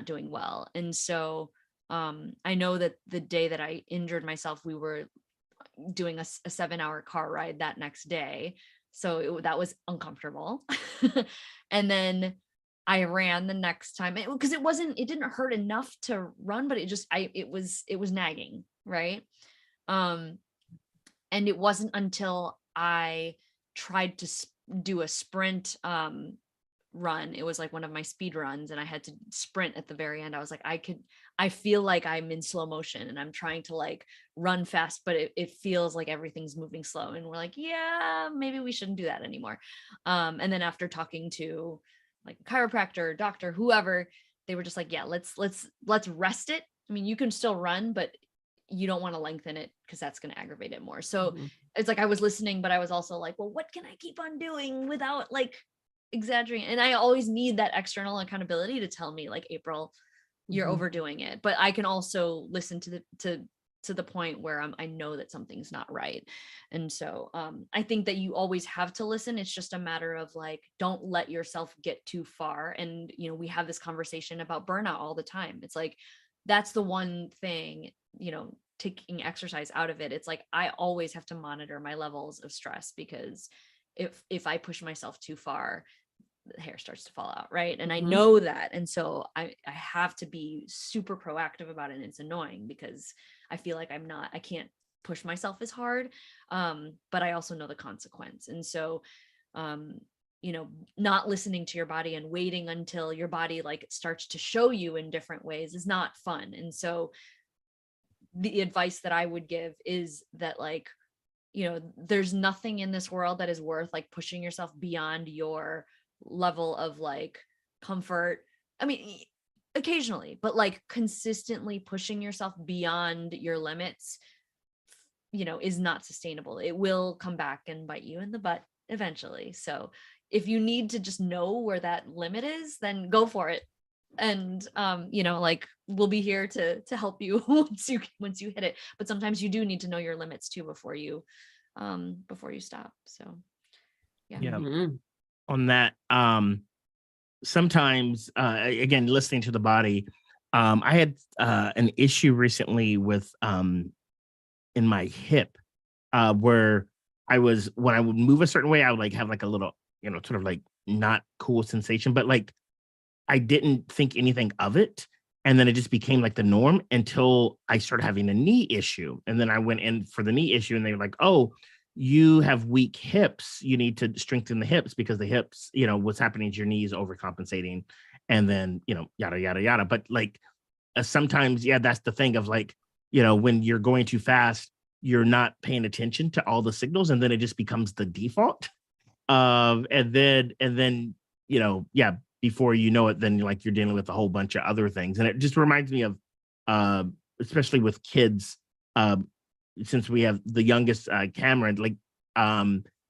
doing well? And so I know that the day that I injured myself, we were doing a 7-hour car ride that next day, so that was uncomfortable. And then I ran the next time because it didn't hurt enough to run, but it was nagging. Right. And it wasn't until I tried to do a sprint, run. It was like one of my speed runs, and I had to sprint at the very end. I was like, I feel like I'm in slow motion and I'm trying to like run fast, but it feels like everything's moving slow. And we're like, yeah, maybe we shouldn't do that anymore. And then after talking to like a chiropractor, doctor, whoever, they were just like, yeah, let's rest it. I mean, you can still run, but you don't want to lengthen it because that's going to aggravate it more. So it's like I was listening, but I was also like, well, what can I keep on doing without like exaggerating? And I always need that external accountability to tell me like, April, you're overdoing it. But I can also listen to the point where I know that something's not right. And so I think that you always have to listen. It's just a matter of like, don't let yourself get too far. And, we have this conversation about burnout all the time. It's like, that's the one thing, taking exercise out of it. It's like, I always have to monitor my levels of stress, because if I push myself too far, the hair starts to fall out. Right. And I know that. And so I have to be super proactive about it. And it's annoying because I feel like I can't push myself as hard. But I also know the consequence. And so, not listening to your body and waiting until your body like starts to show you in different ways is not fun. And so the advice that I would give is that like, there's nothing in this world that is worth like pushing yourself beyond your level of like comfort. I mean, occasionally, but like consistently pushing yourself beyond your limits, is not sustainable. It will come back and bite you in the butt eventually. So if you need to just know where that limit is, then go for it. And like we'll be here to help you once you hit it. But sometimes you do need to know your limits too before you stop. So yeah. On that, sometimes again, listening to the body, I had an issue recently with in my hip, where when I would move a certain way, I would like have like a little, sort of like not cool sensation, but like I didn't think anything of it. And then it just became like the norm until I started having a knee issue. And then I went in for the knee issue and they were like, oh, you have weak hips. You need to strengthen the hips because the hips, what's happening is your knees overcompensating. And then, yada, yada, yada. But like sometimes, that's the thing of like, when you're going too fast, you're not paying attention to all the signals. And then it just becomes the default. And then, before you know it, then you're dealing with a whole bunch of other things. And it just reminds me of, especially with kids, since we have the youngest, Cameron, like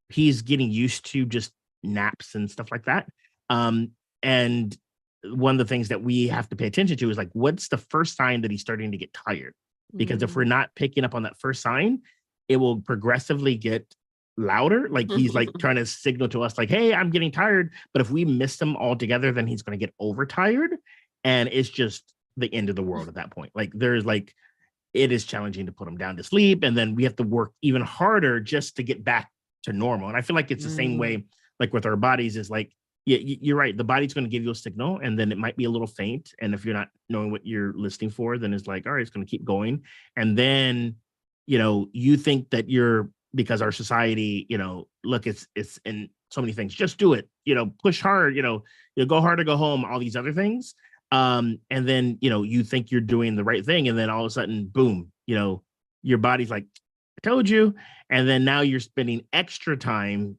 he's getting used to just naps and stuff like that. And one of the things that we have to pay attention to is like, what's the first sign that he's starting to get tired? Because if we're not picking up on that first sign, it will progressively get louder. Like he's like trying to signal to us like, hey, I'm getting tired. But if we miss him altogether, then he's going to get overtired. And it's just the end of the world at that point. Like there's like, it is challenging to put him down to sleep. And then we have to work even harder just to get back to normal. And I feel like it's the same way, like with our bodies is like, you're right. The body's going to give you a signal and then it might be a little faint. And if you're not knowing what you're listening for, then it's like, all right, it's going to keep going. And then, you think that because our society, look, it's in so many things, just do it, push hard, go hard or go home, all these other things. And then, you think you're doing the right thing. And then all of a sudden, boom, your body's like, I told you. And then now you're spending extra time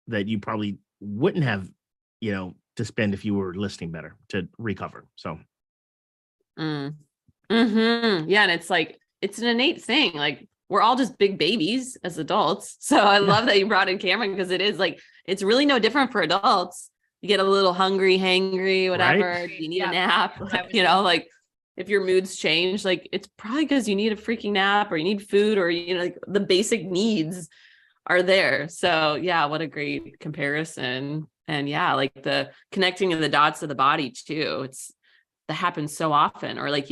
that you probably wouldn't have, to spend if you were listening better to recover. So. Mm. Yeah. And it's like, it's an innate thing. Like we're all just big babies as adults. So I love that you brought in Cameron, because it is like, it's really no different for adults. You get a little hungry, hangry, whatever. Right? You need a nap, like if your moods change, like it's probably because you need a freaking nap or you need food or, like the basic needs are there. So yeah, what a great comparison. And yeah, like the connecting of the dots of the body too. That happens so often, or like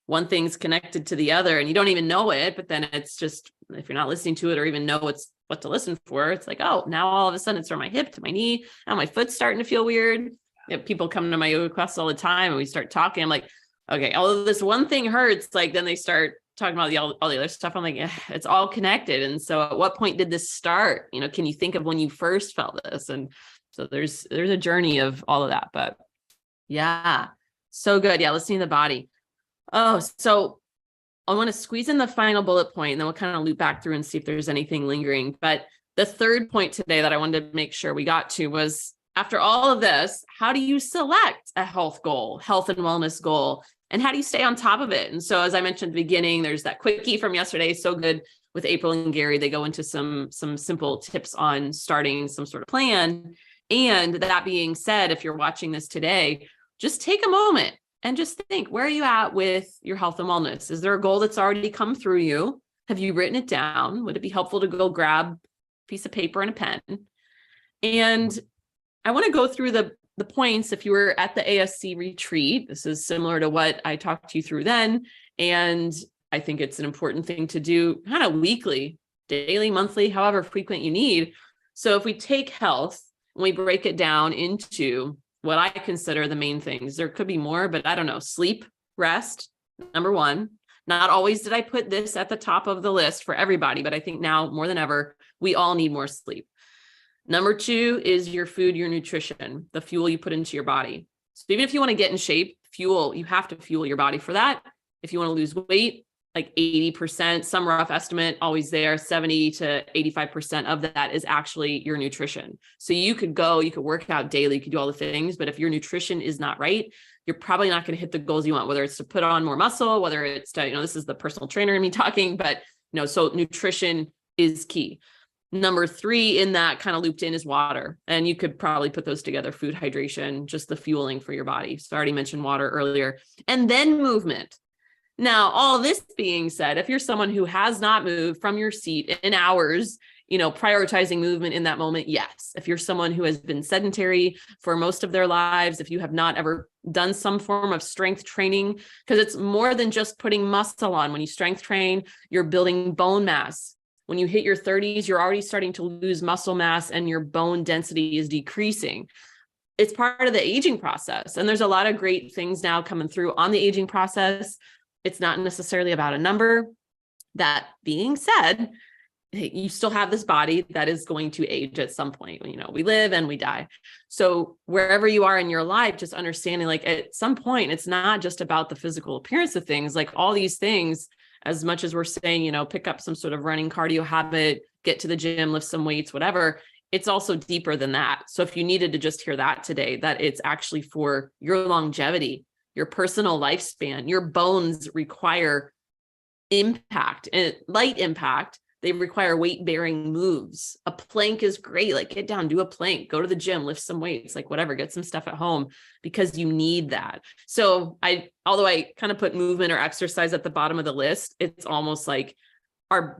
one thing's connected to the other and you don't even know it, but then it's just, if you're not listening to it or even know what to listen for, it's like, oh, now all of a sudden it's from my hip to my knee. Now my foot's starting to feel weird. People come to my yoga class all the time and we start talking. I'm like, okay, although this one thing hurts, like then they start talking about all the other stuff. I'm like, it's all connected. And so at what point did this start? Can you think of when you first felt this? And so there's a journey of all of that, but yeah, so good. Yeah. Listening to the body. Oh, so I want to squeeze in the final bullet point and then we'll kind of loop back through and see if there's anything lingering. But the third point today that I wanted to make sure we got to was, after all of this, how do you select a health and wellness goal? And how do you stay on top of it? And so, as I mentioned at the beginning, there's that quickie from yesterday. So good with April and Gary. They go into some simple tips on starting some sort of plan. And that being said, if you're watching this today, just take a moment and just think, where are you at with your health and wellness? Is there a goal that's already come through you? Have you written it down? Would it be helpful to go grab a piece of paper and a pen? And I want to go through the points. If you were at the ASC retreat, this is similar to what I talked you through then. And I think it's an important thing to do kind of weekly, daily, monthly, however frequent you need. So if we take health and we break it down into what I consider the main things, there could be more, but I don't know, sleep, rest, number one. Not always did I put this at the top of the list for everybody, but I think now more than ever, we all need more sleep. Number two is your food, your nutrition, the fuel you put into your body. So even if you want to get in shape, you have to fuel your body for that. If you want to lose weight, like 80%, some rough estimate, always there, 70 to 85% of that is actually your nutrition. So you could work out daily, you could do all the things, but if your nutrition is not right, you're probably not going to hit the goals you want, whether it's to put on more muscle, whether it's to, this is the personal trainer in me talking, but so nutrition is key. Number three in that kind of looped in is water. And you could probably put those together, food, hydration, just the fueling for your body. So I already mentioned water earlier. And then movement. Now, all this being said, if you're someone who has not moved from your seat in hours, prioritizing movement in that moment, yes. If you're someone who has been sedentary for most of their lives, if you have not ever done some form of strength training, because it's more than just putting muscle on. When you strength train, you're building bone mass. When you hit your 30s, you're already starting to lose muscle mass and your bone density is decreasing. It's part of the aging process. And there's a lot of great things now coming through on the aging process. It's not necessarily about a number. That being said, you still have this body that is going to age at some point. We live and we die. So wherever you are in your life, just understanding like at some point, it's not just about the physical appearance of things, like all these things. As much as we're saying, pick up some sort of running cardio habit, get to the gym, lift some weights, whatever, it's also deeper than that. So if you needed to just hear that today, that it's actually for your longevity, your personal lifespan, your bones require impact and light impact. They require weight-bearing moves. A plank is great. Like get down, do a plank, go to the gym, lift some weights, like whatever, get some stuff at home because you need that. So although I kind of put movement or exercise at the bottom of the list, it's almost like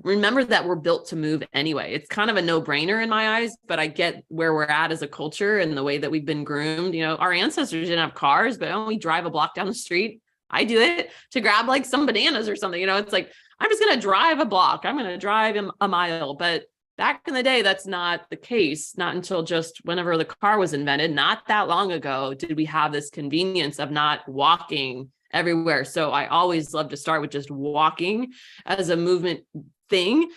remember that we're built to move anyway. It's kind of a no-brainer in my eyes, but I get where we're at as a culture and the way that we've been groomed. Our ancestors didn't have cars, but we drive a block down the street. I do it to grab like some bananas or something. It's like, I'm just going to drive a block. I'm going to drive a mile. But back in the day, that's not the case. Not until just whenever the car was invented, not that long ago, did we have this convenience of not walking everywhere. So I always love to start with just walking as a movement thing.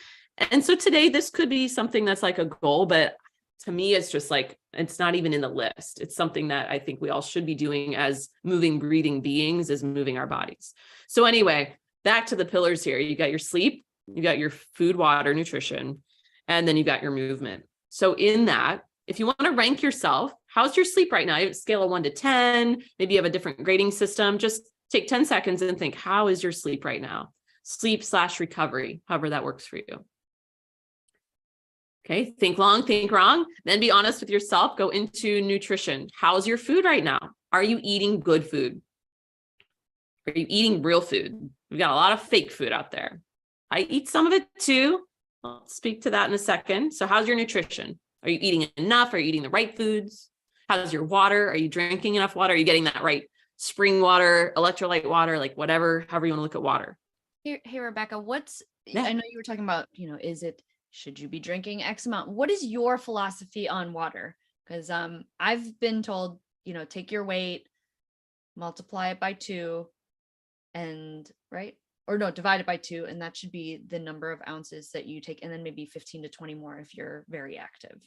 And so today, this could be something that's like a goal, but to me, it's just like, it's not even in the list. It's something that I think we all should be doing as moving, breathing beings, is moving our bodies. So anyway, back to the pillars here. You got your sleep, you got your food, water, nutrition, and then you got your movement. So in that, if you want to rank yourself, how's your sleep right now? You have a scale of 1 to 10, maybe you have a different grading system. Just take 10 seconds and think, how is your sleep right now? Sleep/recovery, however that works for you. Okay, think long, think wrong, then be honest with yourself. Go into nutrition. How's your food right now? Are you eating good food? Are you eating real food? We've got a lot of fake food out there. I eat some of it too. I'll speak to that in a second. So how's your nutrition? Are you eating enough? Are you eating the right foods? How's your water? Are you drinking enough water? Are you getting that right spring water, electrolyte water, like whatever, however you want to look at water? Hey, Rebekka, I know you were talking about, should you be drinking X amount? What is your philosophy on water? Because I've been told, take your weight, multiply it by 2, and divide it by 2, and that should be the number of ounces that you take, and then maybe 15 to 20 more if you're very active.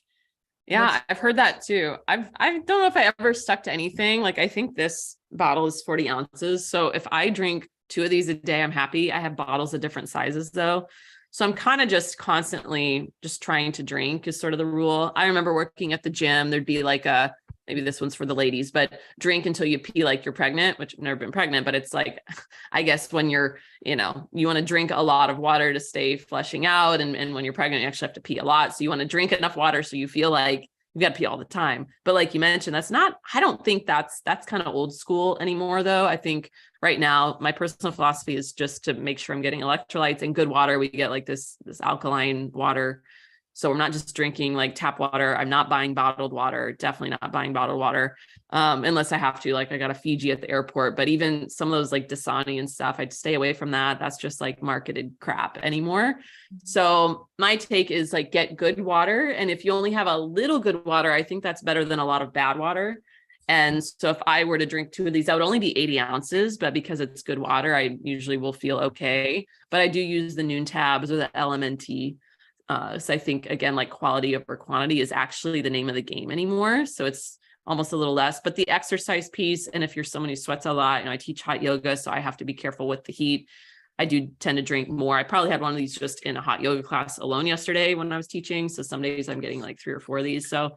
Yeah, I've heard that too. I don't know if I ever stuck to anything. Like, I think this bottle is 40 ounces. So if I drink 2 of these a day, I'm happy. I have bottles of different sizes though. So I'm kind of just constantly just trying to drink is sort of the rule. I remember working at the gym, there'd be like maybe this one's for the ladies, but drink until you pee like you're pregnant, which I've never been pregnant, but it's like, I guess when you're, you want to drink a lot of water to stay flushing out. And when you're pregnant, you actually have to pee a lot. So you want to drink enough water so you feel like you got to pee all the time. But like you mentioned, I don't think that's kind of old school anymore though. I think right now, my personal philosophy is just to make sure I'm getting electrolytes and good water. We get like this alkaline water. So I'm not just drinking like tap water. I'm not buying bottled water, definitely not buying bottled water. Unless I have to, like I got a Fiji at the airport, but even some of those like Dasani and stuff, I'd stay away from that. That's just like marketed crap anymore. So my take is like, get good water. And if you only have a little good water, I think that's better than a lot of bad water. And so if I were to drink 2 of these, that would only be 80 ounces, but because it's good water, I usually will feel okay. But I do use the Noon Tabs or the LMNT. So I think, again, like quality over quantity is actually the name of the game anymore. So it's almost a little less, but the exercise piece. And if you're someone who sweats a lot, I teach hot yoga, so I have to be careful with the heat. I do tend to drink more. I probably had one of these just in a hot yoga class alone yesterday when I was teaching. So some days I'm getting like 3 or 4 of these. So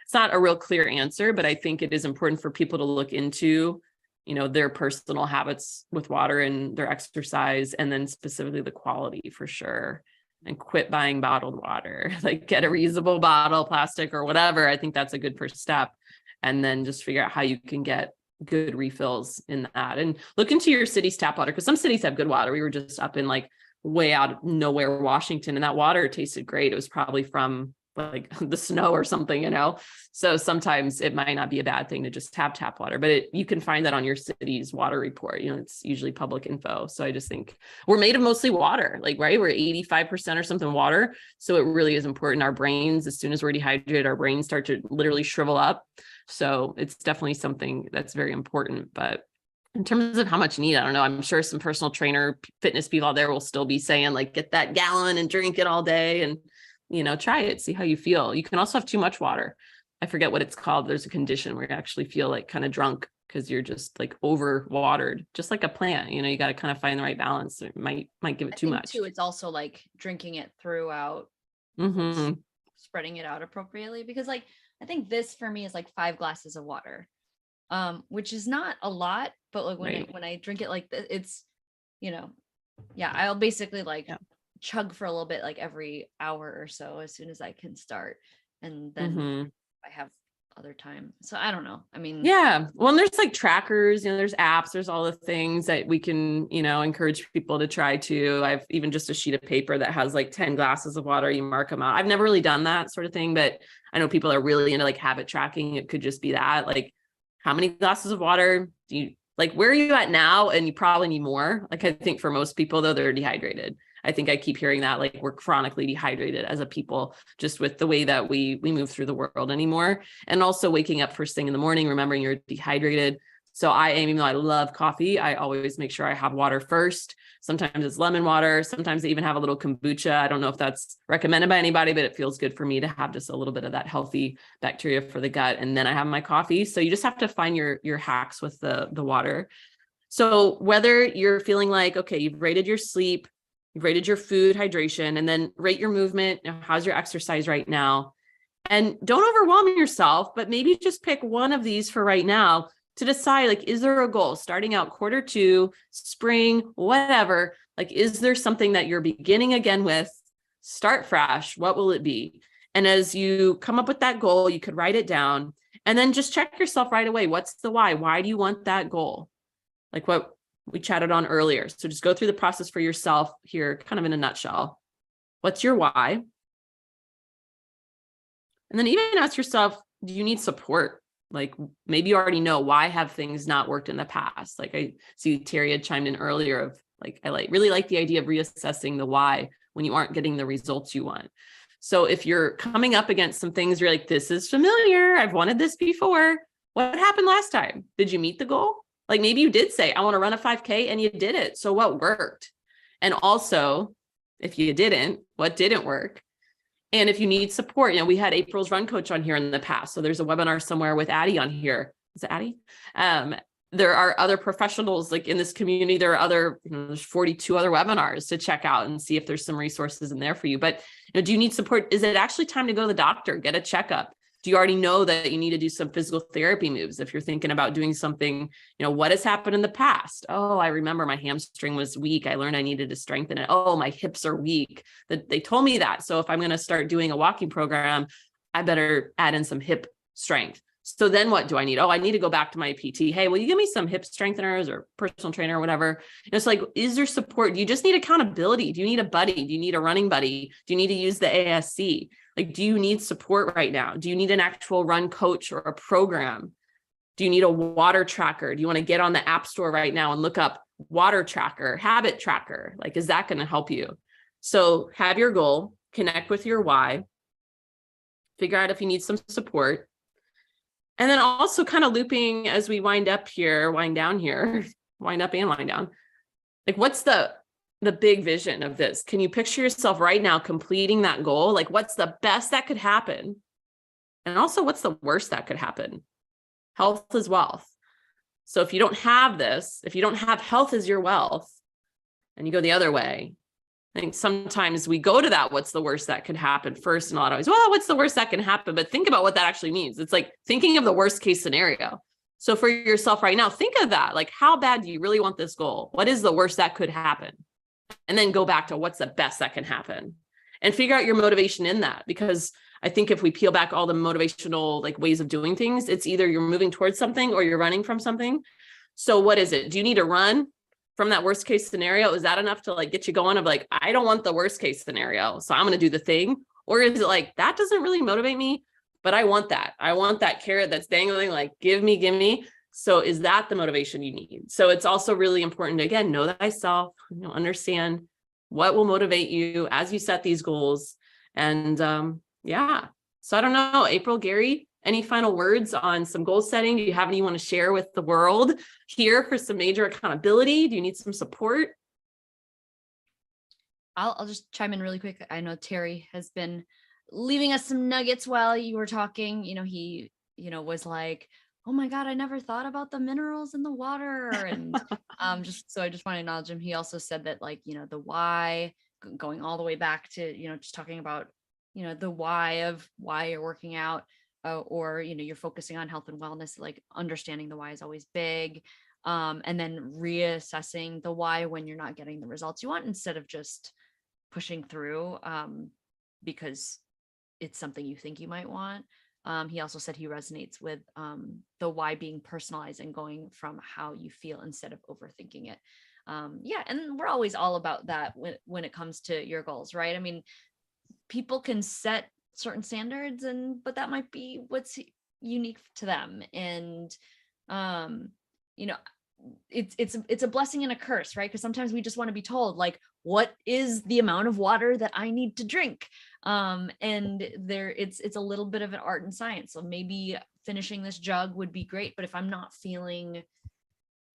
it's not a real clear answer, but I think it is important for people to look into, their personal habits with water and their exercise, and then specifically the quality for sure. And quit buying bottled water, like get a reusable bottle, plastic or whatever. I think that's a good first step. And then just figure out how you can get good refills in that, and look into your city's tap water, because some cities have good water. We were just up in like way out of nowhere, Washington, and that water tasted great. It was probably from like the snow or something, so sometimes it might not be a bad thing to just have tap water, but you can find that on your city's water report. It's usually public info. So I just think we're made of mostly water, like, right? We're 85% or something water. So it really is important. Our brains, as soon as we're dehydrated, our brains start to literally shrivel up. So it's definitely something that's very important. But in terms of how much you need, I don't know. I'm sure some personal trainer, fitness people out there will still be saying like, get that gallon and drink it all day, and try it, see how you feel. You can also have too much water. I forget what it's called. There's a condition where you actually feel like kind of drunk because you're just like over watered, just like a plant. You got to kind of find the right balance. It might give it too much. Too, it's also like drinking it throughout, spreading it out appropriately. Because like, I think this for me is like 5 glasses of water, which is not a lot, but like when I drink it like this, it's, I'll basically chug for a little bit, like every hour or so, as soon as I can start, and then I have other time. So I don't know. I mean, yeah. Well, and there's like trackers, there's apps, there's all the things that we can, encourage people to try to. I've even just a sheet of paper that has like 10 glasses of water. You mark them out. I've never really done that sort of thing, but I know people are really into like habit tracking. It could just be that, like, how many glasses of water do you like? Where are you at now? And you probably need more. Like, I think for most people though, they're dehydrated. I think I keep hearing that, like, we're chronically dehydrated as a people, just with the way that we move through the world anymore. And also waking up first thing in the morning, remembering you're dehydrated. So even though I love coffee, I always make sure I have water first. Sometimes it's lemon water. Sometimes I even have a little kombucha. I don't know if that's recommended by anybody, but it feels good for me to have just a little bit of that healthy bacteria for the gut. And then I have my coffee. So you just have to find your hacks with the water. So whether you're feeling like, okay, you've rated your sleep, you've rated your food, hydration, and then rate your movement. How's your exercise right now? And don't overwhelm yourself, but maybe just pick one of these for right now to decide, like, is there a goal starting out Q2, spring, whatever? Like, is there something that you're beginning again with? Start fresh. What will it be? And as you come up with that goal, you could write it down and then just check yourself right away. What's the why? Why do you want that goal? Like what we chatted on earlier. So just go through the process for yourself here, kind of in a nutshell. What's your why? And then even ask yourself, do you need support? Like maybe you already know, why have things not worked in the past? Like I see Terry had chimed in earlier of like, really like the idea of reassessing the why when you aren't getting the results you want. So if you're coming up against some things, you're like, this is familiar. I've wanted this before. What happened last time? Did you meet the goal? Like maybe you did say, I want to run a 5K and you did it. So what worked? And also, if you didn't, what didn't work? And if you need support, we had April's run coach on here in the past. So there's a webinar somewhere with Addie on here. Is it Addie? There are other professionals like in this community. There are other, there's 42 other webinars to check out and see if there's some resources in there for you. But do you need support? Is it actually time to go to the doctor, get a checkup? Do you already know that you need to do some physical therapy moves? If you're thinking about doing something, what has happened in the past? Oh, I remember my hamstring was weak. I learned I needed to strengthen it. Oh, my hips are weak. They told me that. So if I'm going to start doing a walking program, I better add in some hip strength. So then what do I need? Oh, I need to go back to my PT. Hey, will you give me some hip strengtheners or personal trainer or whatever? It's like, is there support? Do you just need accountability? Do you need a buddy? Do you need a running buddy? Do you need to use the ASC? Like, do you need support right now? Do you need an actual run coach or a program? Do you need a water tracker? Do you want to get on the app store right now and look up water tracker, habit tracker? Like, is that going to help you? So have your goal, connect with your why, figure out if you need some support. And then also kind of looping as we wind down here, wind up and wind down. Like, what's the big vision of this? Can you picture yourself right now completing that goal? Like, what's the best that could happen? And also, what's the worst that could happen? Health is wealth. So if you don't have this, if you don't have health as your wealth, and you go the other way, I think sometimes we go to that, what's the worst that could happen first, and a lot of ways, well, what's the worst that can happen? But think about what that actually means. It's like thinking of the worst case scenario. So for yourself right now, think of that. Like, how bad do you really want this goal? What is the worst that could happen? And then go back to what's the best that can happen, and figure out your motivation in that. Because I think if we peel back all the motivational like ways of doing things, it's either you're moving towards something or you're running from something. So what is it? Do you need to run from that worst case scenario? Is that enough to like get you going of like, I don't want the worst case scenario, so I'm going to do the thing? Or is it like, that doesn't really motivate me, but I want that carrot that's dangling, like, give me. So is that the motivation you need? So it's also really important to, again, know thyself, understand what will motivate you as you set these goals. And yeah, so I don't know, April, Gary, any final words on some goal setting? Do you have any you want to share with the world here for some major accountability? Do you need some support? I'll just chime in really quick. I know Terry has been leaving us some nuggets while you were talking. He, was like, oh my God, I never thought about the minerals in the water. And so I just want to acknowledge him. He also said that, like, the why, going all the way back to, just talking about, the why of why you're working out, or, you're focusing on health and wellness, like understanding the why is always big. And then reassessing the why when you're not getting the results you want, instead of just pushing through because it's something you think you might want. He also said he resonates with the why being personalized and going from how you feel instead of overthinking it. Yeah, and we're always all about that when it comes to your goals, right? I mean, people can set certain standards, but that might be what's unique to them. And it's a blessing and a curse, right? Because sometimes we just want to be told, like, what is the amount of water that I need to drink? And it's a little bit of an art and science. So maybe finishing this jug would be great, but if I'm not feeling,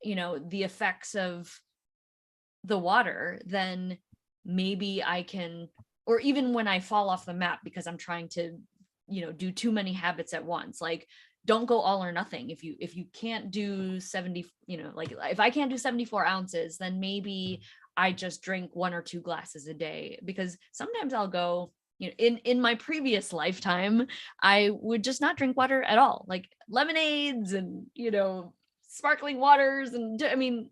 the effects of the water, then maybe I can, or even when I fall off the map because I'm trying to, do too many habits at once, like, don't go all or nothing. If you can't do 70, like if I can't do 74 ounces, then maybe I just drink 1 or 2 glasses a day, because sometimes I'll go, in my previous lifetime, I would just not drink water at all, like lemonades and, sparkling waters. And I mean,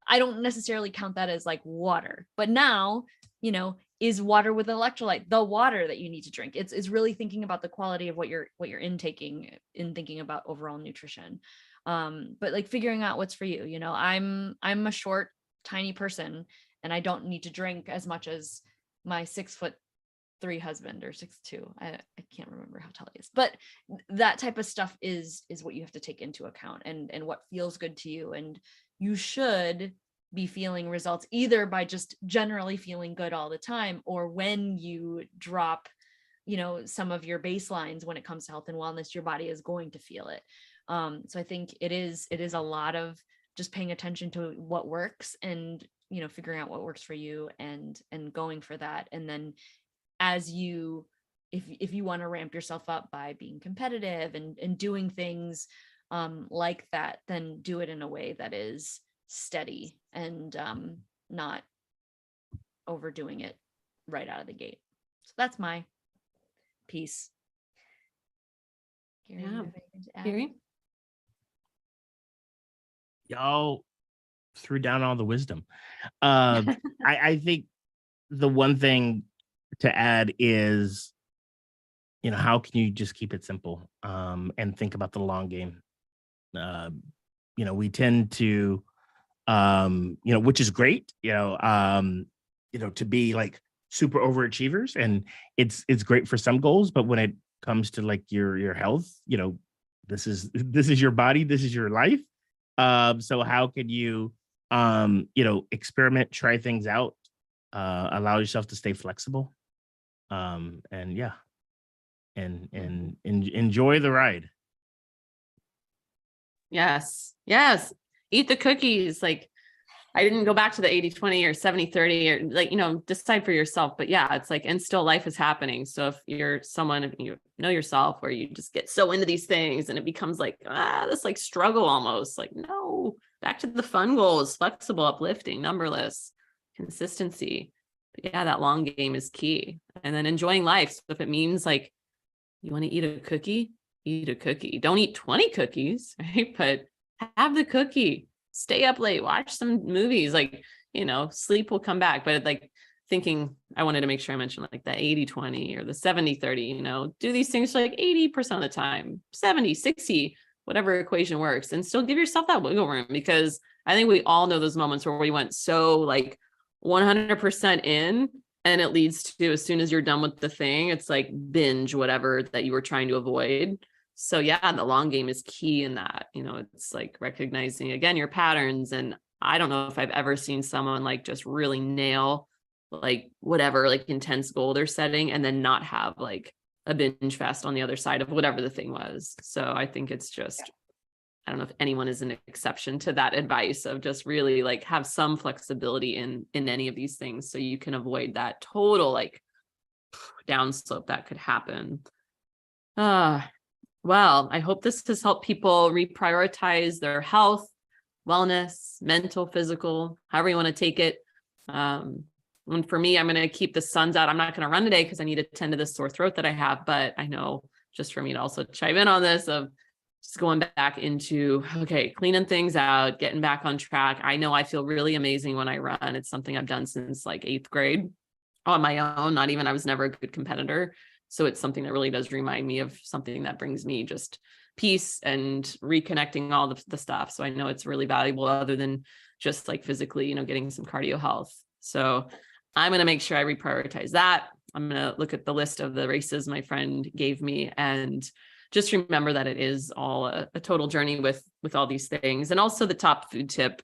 I don't necessarily count that as like water, but now, is water with electrolyte the water that you need to drink? It's really thinking about the quality of what you're intaking in thinking about overall nutrition. But like figuring out what's for you. I'm a short, tiny person, and I don't need to drink as much as my 6'3" husband, or 6'2". I can't remember how tall he is, but that type of stuff is what you have to take into account, and what feels good to you. And you should be feeling results either by just generally feeling good all the time, or when you drop, some of your baselines when it comes to health and wellness, your body is going to feel it. So I think it is a lot of just paying attention to what works, and, figuring out what works for you, and going for that. And then as you, if you want to ramp yourself up by being competitive and doing things like that, then do it in a way that is steady and not overdoing it right out of the gate. So that's my piece. Gary, Yeah. you have anything to add? Gary? Y'all threw down all the wisdom. I think the one thing to add is, how can you just keep it simple and think about the long game? We tend to, which is great, to be like super overachievers, and it's great for some goals, but when it comes to like your health, this is your body, this is your life. So how can you, experiment, try things out, allow yourself to stay flexible, and enjoy the ride. Yes. Eat the cookies. Like, I didn't go back to the 80-20 or 70-30, or like, decide for yourself. But yeah, it's like, and still life is happening. So if you're someone, you know yourself, where you just get so into these things and it becomes like, this like struggle almost, like, no, back to the fun goals, flexible, uplifting, numberless, consistency. But yeah, that long game is key. And then enjoying life. So if it means like, you want to eat a cookie, eat a cookie. Don't eat 20 cookies, right? But have the cookie, stay up late, watch some movies, like, sleep will come back. But like thinking, I wanted to make sure I mentioned like the 80-20 or the 70-30, do these things for like 80% of the time, 70, 60, whatever equation works, and still give yourself that wiggle room, because I think we all know those moments where we went so like 100% in, and it leads to, as soon as you're done with the thing, it's like binge whatever that you were trying to avoid. So yeah, the long game is key in that. It's like recognizing again your patterns. And I don't know if I've ever seen someone like just really nail like whatever like intense goal they're setting, and then not have like a binge fest on the other side of whatever the thing was. So I think it's just, I don't know if anyone is an exception to that advice of just really like have some flexibility in any of these things, so you can avoid that total like downslope that could happen. Well, I hope this has helped people reprioritize their health, wellness, mental, physical, however you want to take it. And for me, I'm going to keep the suns out. I'm not going to run today because I need to tend to this sore throat that I have, but I know just for me to also chime in on this of just going back into, okay, cleaning things out, getting back on track. I know I feel really amazing when I run. It's something I've done since like 8th grade on my own. I was never a good competitor. So it's something that really does remind me of something that brings me just peace and reconnecting all the stuff. So I know it's really valuable, other than just like physically, getting some cardio health. So I'm going to make sure I reprioritize that. I'm going to look at the list of the races my friend gave me, and just remember that it is all a total journey with all these things. And also the top food tip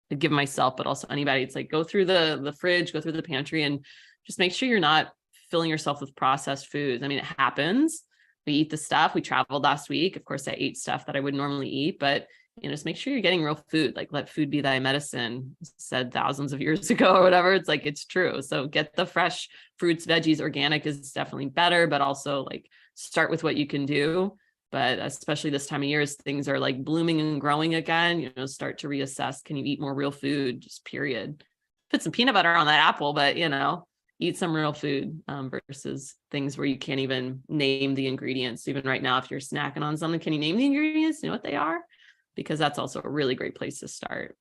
to give myself, but also anybody, it's like, go through the fridge, go through the pantry, and just make sure you're not filling yourself with processed foods. I mean, it happens. We eat the stuff. We traveled last week. Of course, I ate stuff that I would normally eat, but just make sure you're getting real food. Like, let food be thy medicine, said thousands of years ago or whatever. It's like, it's true. So get the fresh fruits, veggies. Organic is definitely better, but also like start with what you can do. But especially this time of year, as things are like blooming and growing again, start to reassess. Can you eat more real food? Just period. Put some peanut butter on that apple, but eat some real food versus things where you can't even name the ingredients. Even right now, if you're snacking on something, can you name the ingredients? You know what they are? Because that's also a really great place to start.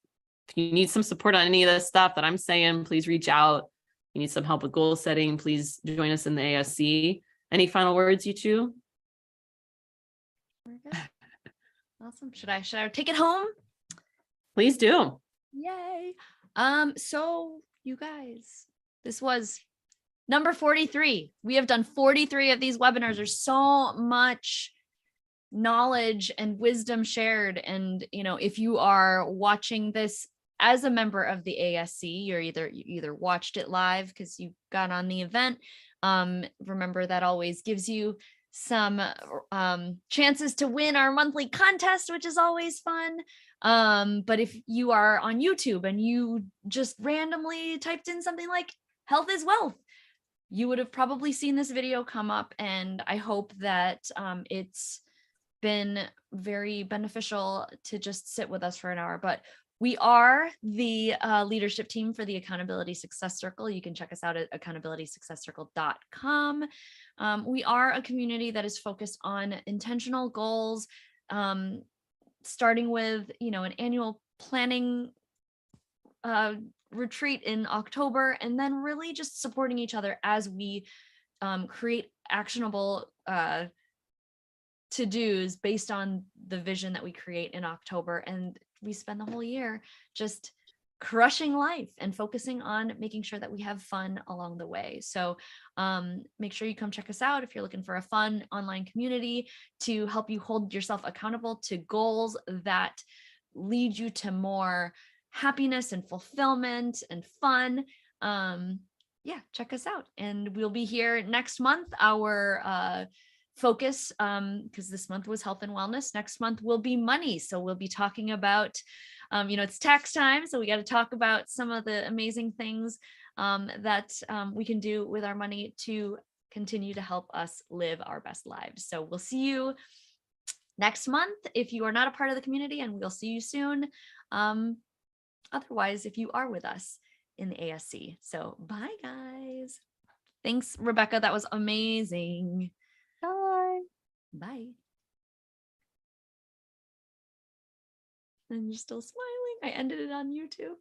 If you need some support on any of this stuff that I'm saying, please reach out. If you need some help with goal setting, please join us in the ASC. Any final words, you two? We're good. Awesome. Should I take it home? Please do. Yay. So you guys, this was number 43. We have done 43 of these webinars. There's so much knowledge and wisdom shared. And, if you are watching this as a member of the ASC, you either watched it live because you got on the event. Remember, that always gives you some chances to win our monthly contest, which is always fun. But if you are on YouTube and you just randomly typed in something like health is wealth, you would have probably seen this video come up. And I hope that it's been very beneficial to just sit with us for an hour. But we are the leadership team for the Accountability Success Circle. You can check us out at accountabilitysuccesscircle.com. We are a community that is focused on intentional goals, starting with, an annual planning retreat in October, and then really just supporting each other as we create actionable to-dos based on the vision that we create in October. And we spend the whole year just crushing life and focusing on making sure that we have fun along the way. So make sure you come check us out if you're looking for a fun online community to help you hold yourself accountable to goals that lead you to more happiness and fulfillment and fun. Check us out. And we'll be here next month. Our focus, because this month was health and wellness, next month will be money. So we'll be talking about, it's tax time. So we got to talk about some of the amazing things that we can do with our money to continue to help us live our best lives. So we'll see you next month if you are not a part of the community, and we'll see you soon. Otherwise, if you are with us in the ASC. So bye, guys. Thanks, Rebekka. That was amazing. Bye. Bye. And you're still smiling. I ended it on YouTube.